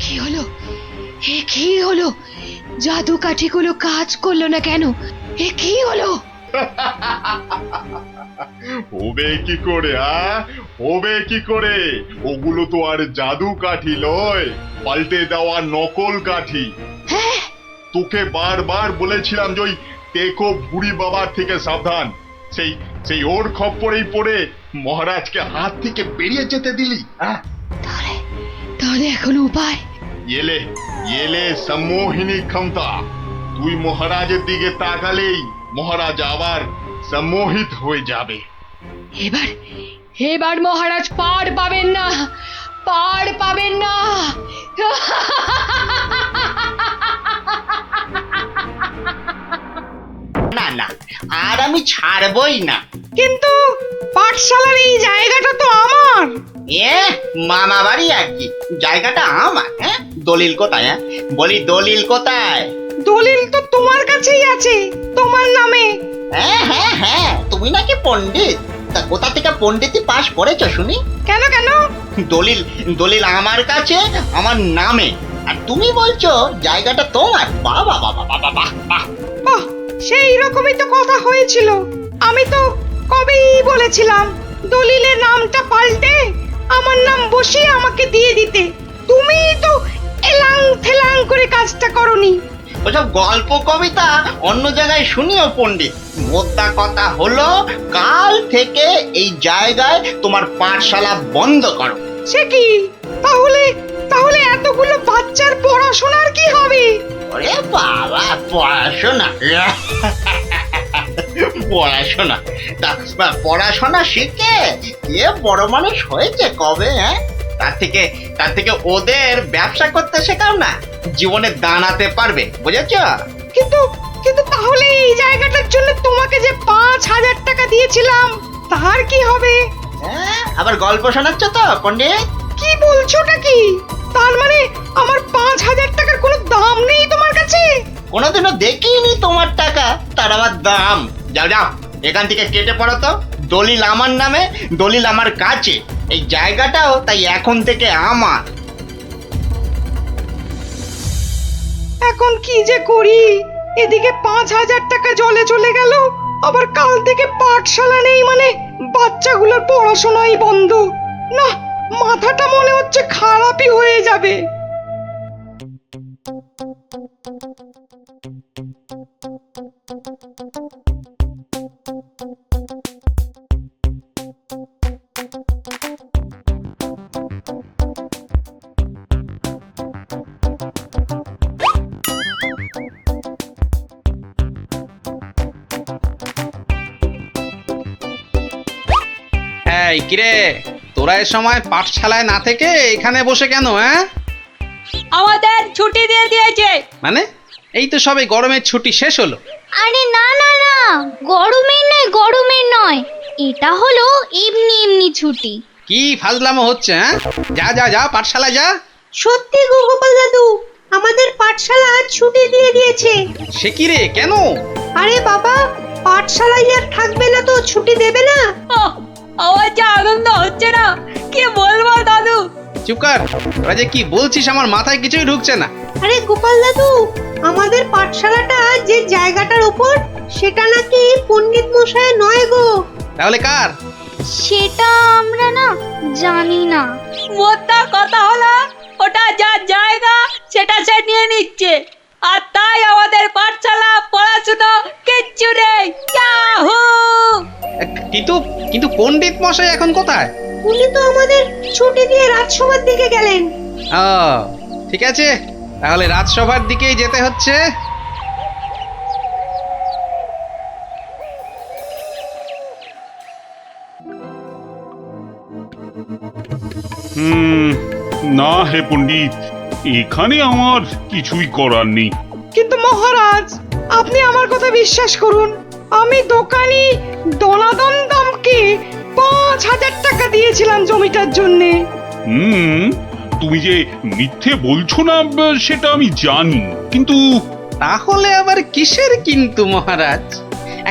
কি হলো? কি হলো? জাদু কাঠিগুলো কাজ করলো না কেন? কি হলো? হবে কি করে? হবে কি করে? ওগুলো তো আর জাদু কাঠি নয়, পাল্টে দেওয়া নকল কাঠি। তোকে বারবার বলেছিলাম যে ওই টেকো বুড়ি বাবার থেকে সাবধান। সেই সেই ওর খপ্পরেই পড়ে মহারাজকে হাত থেকে বেরিয়ে যেতে দিলি। তাহলে এখন উপায়? এলে এলে সম্মোহিনী ক্ষমতা। তুই মহারাজের দিকে তাকালেই মহারাজ আবার সম্মোহিত হয়ে যাবে। এবার মহারাজ পার পাবেন না, পার পাবেন না। না না, আর আমি ছাড়বই না। কিন্তু পাঠশালার এই জায়গাটা তো আমার। মামা বাড়ি আর কি, জায়গাটা আমার। দলিল কোথায়? বলি দলিল কোথায়? দলিল তো তোমার কাছেই আছে, তোমার নামে। হ্যাঁ হ্যাঁ হ্যাঁ, তুমি নাকি পণ্ডিত? তা কোথা থেকে পণ্ডিতি পাশ করেছো শুনি? কেন কেন? দলিল দলিল আমার কাছে, আমার নামে, আর তুমি বলছো জায়গাটা তোমার? বাবা বাবা বাবা বাহ বাহ বাহ, সেই রকমই তো কথা হয়েছিল। আমি তো কবেই বলেছিলাম দলিলের নামটা পাল্টে আমার নাম বসিয়ে আমাকে দিয়ে দিতে। তুমি তো এলাং থেলাং করে কাজটা করনি। ওসব গল্প কবিতা অন্য জায়গায় শুনিও পণ্ডিত। মোদ্দা কথা হলো, কাল থেকে এই জায়গায় তোমার পাঠশালা বন্ধ করো। সে কি? তাহলে তাহলে এতগুলো বাচ্চার পড়াশোনার কি হবে? ওরে বাবা, পড়াশোনা পড়াশোনা তা পড়াশোনা শিখে কে বড় মানুষ হয়েছে কবে? তার থেকে ওদের ব্যবসা করতে শেখাও না, জীবনে দাঁড়াতে পারবে, বুঝেছ? কিন্তু কিন্তু তাহলে এই জায়গাটার জন্য তোমাকে যে 5,000 টাকা দিয়েছিলাম, আর কি হবে? হ্যাঁ, আবার গল্প শোনাচ্ছ তো পণ্ডিত? কি বলছোটা কি? তার মানে আমার 5,000 টাকার কোনো দাম নেই তোমার কাছে? কোনোদিনও দেখিনি তোমার টাকা, তার আবার দাম। যাও যাও, এখান থেকে কেটে পড়ো তো। দলিল আমার নামে, দলিল আমার কাছে। এই জায়গাটাও তাই এখন থেকে আমার। এখন কি যে করি? এদিকে 5,000 টাকা জলে চলে গেল, আবার কাল থেকে পাঠশালা নেই, মানে বাচ্চাগুলোর পড়াশোনাই বন্ধ। না, মাথাটা মনে হচ্ছে খারাপই হয়ে যাবে। এই কিরে, তোরা এ সময় পাঠশালায় না থেকে এখানে বসে কেন? হ্যাঁ, আমাদের ছুটি দিয়ে দিয়েছে। মানে এই তো সবে গরমের ছুটি শেষ হলো। আরে না না না, গরমের নয়, এটা হলো এমনি এমনি ছুটি। কি ফাজলামো হচ্ছে? হ্যাঁ, যা যা যা, পাঠশালায় যা। সত্যি গো গোপাল দাদু, আমাদের পাঠশালা ছুটি দিয়ে দিয়েছে। সে কি রে, কেন? আরে বাবা, পাঠশালায় আর থাকবে না তো ছুটি দেবে না? আমার যা আনন্দ হচ্ছে না, কি বলবো দাদু। চুপ কর, তোরা যে কি বলছিস আমার মাথায় কিছুই ঢুকছে না। আরে গোপাল দাদু, আমাদের পাঠশালাটা যে জায়গাটার উপর, সেটা নাকি পণ্ডিত মশাই নয় গো। তাহলে কার? সেটা আমরা না জানি না। মোদ্দা কথা হলো, ওটা যার জায়গা সেটা সে নিয়ে নিচ্ছে, আর তাই আমাদের পাঠশালা পড়াশুনো কিচ্ছু নেই। ইয়াহু! কিন্তু কিন্তু পণ্ডিত মশাই এখন কোথায়? উনি তো আমাদের ছুটি দিয়ে রাজসভার দিকে গেলেন। ও, ঠিক আছে, তাহলে রাজসভার দিকেই যেতে হচ্ছে। না হে পণ্ডিত, এখানে আমার কিছুই করার নেই। কিন্তু মহারাজ, আপনি আমার কথা বিশ্বাস করুন, আমি দোকানি দনাদন দামকে 5,000 টাকা দিয়েছিলাম জমিটার জন্যে। তুমি যে মিথ্যে বলছো না সেটা আমি জানি, কিন্তু তাহলে আবার কিসের কিন্তু মহারাজ?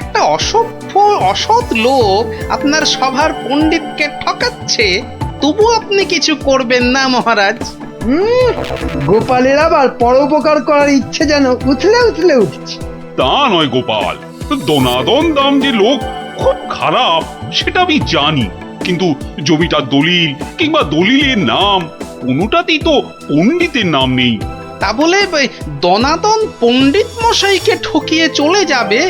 একটা অসভ্য অসৎ লোক আপনার সভার পণ্ডিতকে ঠকাচ্ছে, তবু আপনি কিছু করবেন না মহারাজ? গোপালের আবার পরোপকার করার ইচ্ছে যেন উথলে উথলে উঠছে। তা নয় গোপাল, দনাদন দাম যে লোক খুব খারাপ সেটা আমি জানি, কিন্তু জমিটার দলিল কিংবা দলিলের নাম কোনোটাতেই তো পণ্ডিতের নাম নেই। তা বলে দনাদন পণ্ডিত মশাইকে ঠকিয়ে চলে যাবে?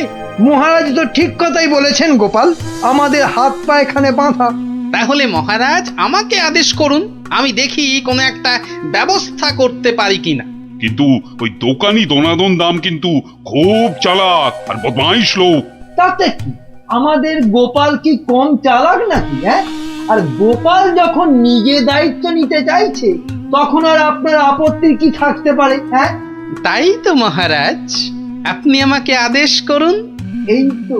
মহারাজ তো ঠিক কথাই বলেছেন গোপাল, আমাদের হাত পা এখানে বাঁধা। তাহলে মহারাজ আমাকে আদেশ করুন, আমি দেখি কোনো একটা ব্যবস্থা করতে পারি কিনা। কিন্তু ওই দোকানি দনাদন দাম কিন্তু খুব চালাক আর বদমাইশ লোক। তাতে কি, আমাদের গোপাল কি কম চালাক নাকি? হ্যাঁ, আর গোপাল যখন নিজে দায়িত্ব নিতে চাইছে, তখন আর আপনার আপত্তির কি থাকতে পারে? হ্যাঁ, তাই তো মহারাজ, আপনি আমাকে আদেশ করুন। এই তো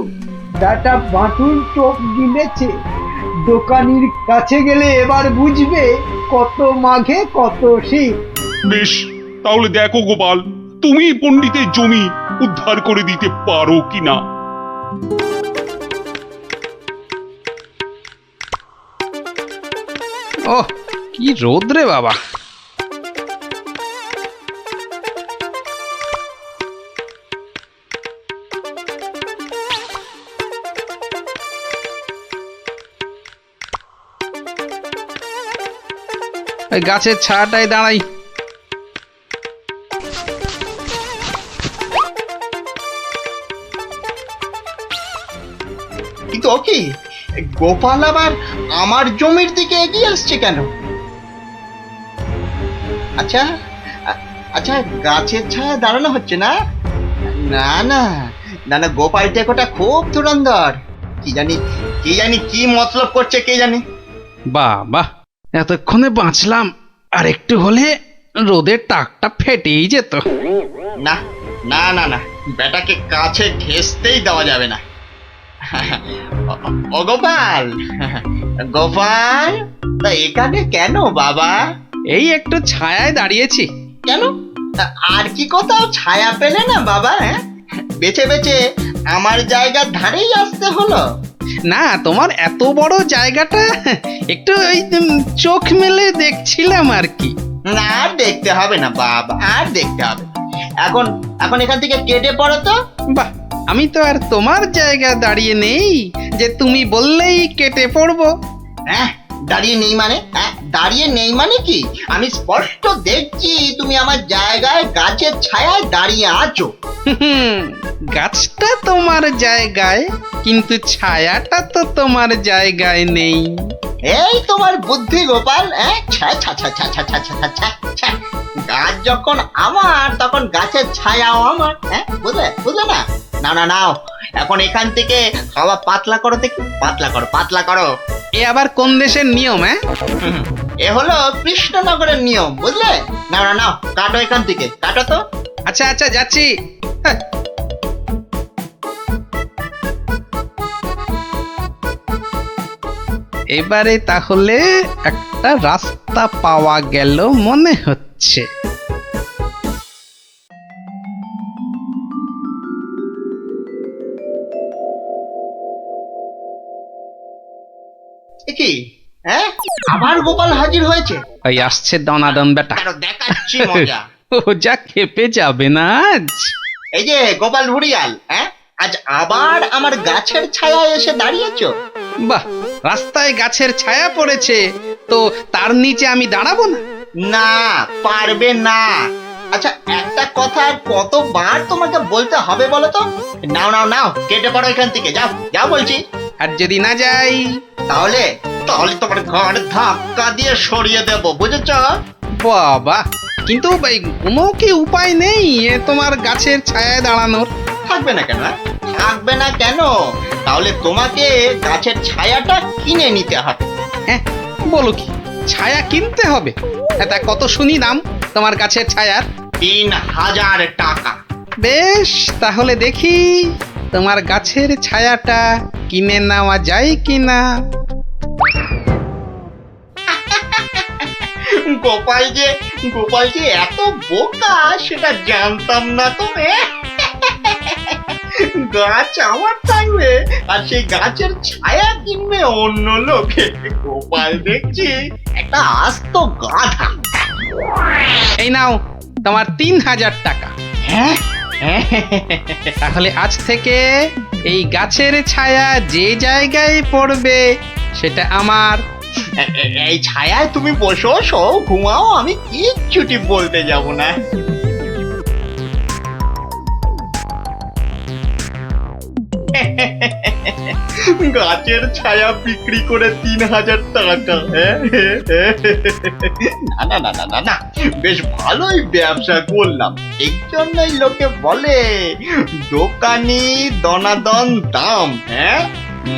ডাটা বাটুল চোখ গিলেছে, দোকানির কাছে গেলে এবার বুঝবে কত মাঘে কত শীত। বেশ, তাহলে দেখো গোপাল, তুমি পণ্ডিতের জমি উদ্ধার করে দিতে পারো কিনা। ওহ, কি রোদ রে বাবা! গাছের ছায়াটায় দাঁড়াই। কিন্তু ও কি, গোপাল আবার আমার জমির দিকে এগিয়ে আসছে কেন? আচ্ছা আচ্ছা, গাছের ছায়া দাঁড়ানো হচ্ছে না? না না না না, গোপাল টেকোটা খুব ধুরন্ধর। কি জানি কি মতলব করছে কে জানে। বাহ বাহ, এতক্ষণে বাঁচলাম, আর একটু হলে রোদের টাকটা ফেটেই যেত। না না না না, বেটাকে কাছে ঘেঁষতেই দেওয়া যাবে না। ও গোপাল, গোপাল, তা এখানে কেন বাবা? এই একটু ছায়ায় দাঁড়িয়েছি। কেন, তা আর কি কোথাও ছায়া পেলে না বাবা? হ্যাঁ, বেছে বেছে আমার জায়গার ধারেই আসতে হলো। না, তোমার এত বড় জায়গাটা একটু ওই চোখ মেলে দেখছিলাম আর কি। না, আর দেখতে হবে না বাবা, আর দেখতে হবে না। এখন এখন এখান থেকে কেটে পড়ো তো। বাহ, আমি তো আর তোমার জায়গা দাঁড়িয়ে নেই যে তুমি বললেই কেটে পড়বো। হ্যাঁ, দাঁড়িয়ে নেই মানে? হ্যাঁ, দাঁড়িয়ে নেই মানে কি? আমি স্পষ্ট দেখছি তুমি আমার জায়গায় গাছের ছায়ায় দাঁড়িয়ে আছো। গাছটা তোমার জায়গায়, কিন্তু ছায়াটা তো তোমার জায়গায় নেই। এই তোমার বুদ্ধি গোপাল। হ্যাঁ, ছ্যা ছ্যা ছ্যা ছ্যা ছ্যা ছ্যা ছ্যা ছ্যা ছ্যা। গাছ যখন আমার, তখন গাছের ছায়াও আমার। হ্যাঁ, বুঝলে বুঝলে না? না না, নাও এখন এখান থেকে হাওয়া পাতলা করো দেখি, পাতলা করো, পাতলা করো। এ আবার কোন দেশের নিয়ম? হ্যাঁ, এ হলো কৃষ্ণনগরের নিয়ম, বুঝলে? না না, নাও কাটো এখান থেকে, কাটো তো। আচ্ছা আচ্ছা, যাচ্ছি। হ্যাঁ। এবারে তাহলে একটা রাস্তা পাওয়া গেল মনে হচ্ছে। কি? হ্যাঁ, আবার গোপাল হাজির হয়েছে? ওই আসছে দনাদন বেটা। দেখাচ্ছি মজা। ও যা খেপে যাবে না আজ। এই যে গোপাল ভুড়িয়াল, হ্যাঁ, আজ আবার আমার গাছের ছায়ায় এসে দাঁড়িয়েছো। বাহ, রাস্তায় গাছের ছায়া পড়েছে তো তার নিচে আমি দাঁড়াবো না? না, পারবে না। আচ্ছা, একটা কথা আর কতবার তোমাকে বলতে হবে বলো তো? নাও নাও নাও, কেটে পড়ো এখান থেকে, যাও যাও বলছি। আর যদি না যাই তাহলে তাহলে তোমার ঘর ধাক্কা দিয়ে সরিয়ে দেব, বুঝেছ? বাবা, কিন্তু কোনো কি উপায় নেই এ তোমার গাছের ছায়ায় দাঁড়ানোর? থাকবে না কেন? থাকবে না কেন? তাহলে তোমাকে গাছের ছায়াটা কিনে নিতে হবে। হ্যাঁ, বলো কি, ছায়া কিনতে হবে? তা কত শুনি দাম তোমার গাছের ছায়ার? 3000 টাকা। বেশ, তাহলে দেখি তোমার গাছের ছায়াটা কিনে নেওয়া যায় কিনা। গোপাল যে এত বোকা সেটা জানতাম না তো। গাছ আমার থাকবে আর সেই গাছের ছায়া কিনবে অন্য লোকে। গোপাল দেখছি একটা আস্ত গাধা। এই নাও তোমার 3000 টাকা। হ্যাঁ, তাহলে আজ থেকে এই গাছের ছায়া যে জায়গায় পড়বে সেটা আমার। এই ছায়ায় তুমি বসো, শো, ঘুমাও, আমি কিচ্ছুটি বলতে যাব না। গাছের ছায়া বিক্রি করে 3000 টাকা। না না না না না, বেশ ভালোই ব্যবসা করলাম। এই জন্যই লোকে বলে দোকানি দনাদন দাম। হ্যাঁ,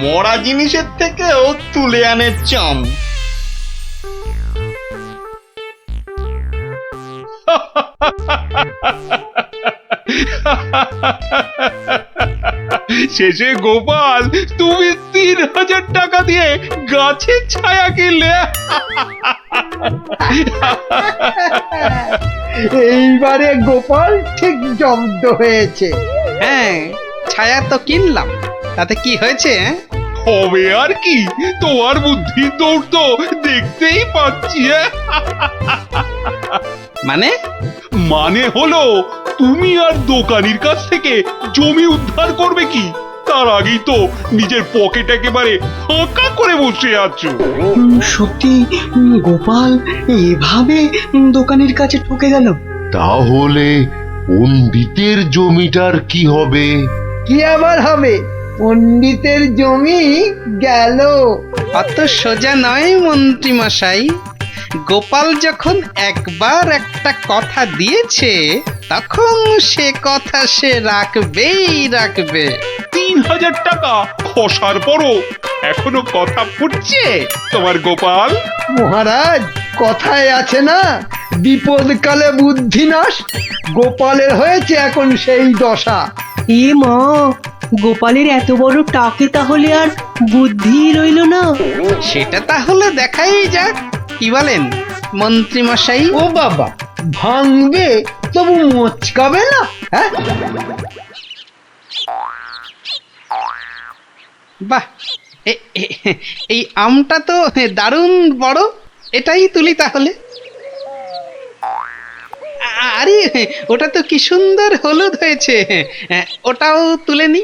মরা জিনিসের থেকেও তুলে আনে চাম। শেষে গোপাল তুমি 3000 টাকা দিয়ে গাছের ছায়া কিনলে। এইবারে গোপাল ঠিক জব্দ হয়েছে। হ্যাঁ, ছায়া তো কিনলাম, তাতে কি হয়েছে? হবে আর কি, তোমার বুদ্ধির দৌড় তো দেখতেই পাচ্ছি। মানে হলো তুমি আর দোকানির কাছ থেকে জমি উদ্ধার করবে কি তার আগেই তো নিজের পকেট একেবারে ফাঁকা করে বসে আছো। সত্যি গোপাল এভাবে দোকানের কাছে ঠকে গেল? তাহলে পণ্ডিতের জমিটার কি হবে? কি আবার হবে? পণ্ডিতের জমি গেল। অত সোজা নয় মন্ত্রী মশাই। গোপাল যখন একবার একটা কথা দিয়েছে তখন সে কথা সে রাখবেই রাখবে। 3000 টাকা খসার পরও এখনো কথা ফুটছে তোমার গোপাল। মহারাজ, কথায় আছে না, বিপদকালে বুদ্ধি নাশ। গোপালের হয়েছে এখন সেই দশা। এ মা, গোপালের এত বড় টাকে তাহলে আর বুদ্ধি রইল না। সেটা তাহলে দেখাই যাক, কি বলেন মন্ত্রী মশাই? ও বাবা, ভাঙবে তবু মচকাবে না, হ্যাঁ? বাহ, এই আমটা তো দারুণ বড়, এটাই তুলি তাহলে। আরে ওটা তো কি সুন্দর হলুদ হয়েছে, ওটাও তুলে নি।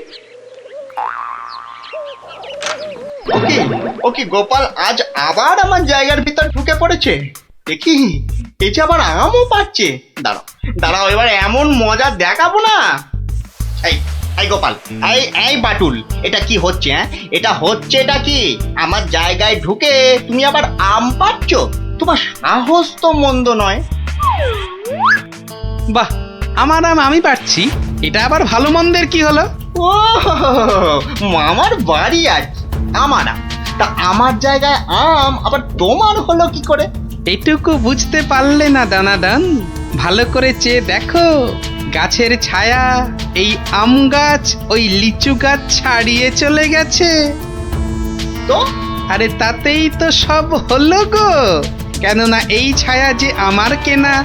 ওকে গোপাল আজ আবার আমার জায়গার ভিতর ঢুকে পড়েছে। দেখি এই যে আবার আমও পাচ্ছে। দাঁড়াও দাঁড়াও, এবার এমন মজা দেখাবো না। এই এই গোপাল, এই বাটুল, এটা কি হচ্ছে? হ্যাঁ, এটা কি? আমার জায়গায় ঢুকে তুমি আবার আম পাচ্ছ? তোমার সাহস তো মন্দ নয়। বাহ, আমার আম আমি পাচ্ছি, এটা আবার ভালো মন্দের কি হলো? ও, আমার বাড়ি আছে, আমার আম, তা আমার জায়গায় আম আবার তোমার হলো কি করে? এইটুকু বুঝতে পারলে না দানাদান? ভালো করে চেয়ে দেখো, গাছের ছায়া এই আম গাছ ওই লিচু গাছ ছাড়িয়ে চলে গেছে। তো আরে তাতেই তো সব হলো গো, কেননা এই ছায়া যে আমার কেনা।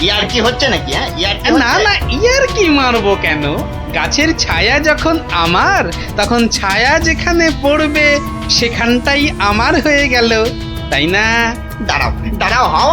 ইয়ার কি হচ্ছে নাকি? হ্যাঁ, না না, ইয়ার কি মারবো কেন? গাছের ছায়া যখন আমার, তখন ছায়া যেখানে পড়বে সেখানটাই আমার হয়ে গেল, তাই না? দাঁড়াও দাঁড়াও, হাওয়া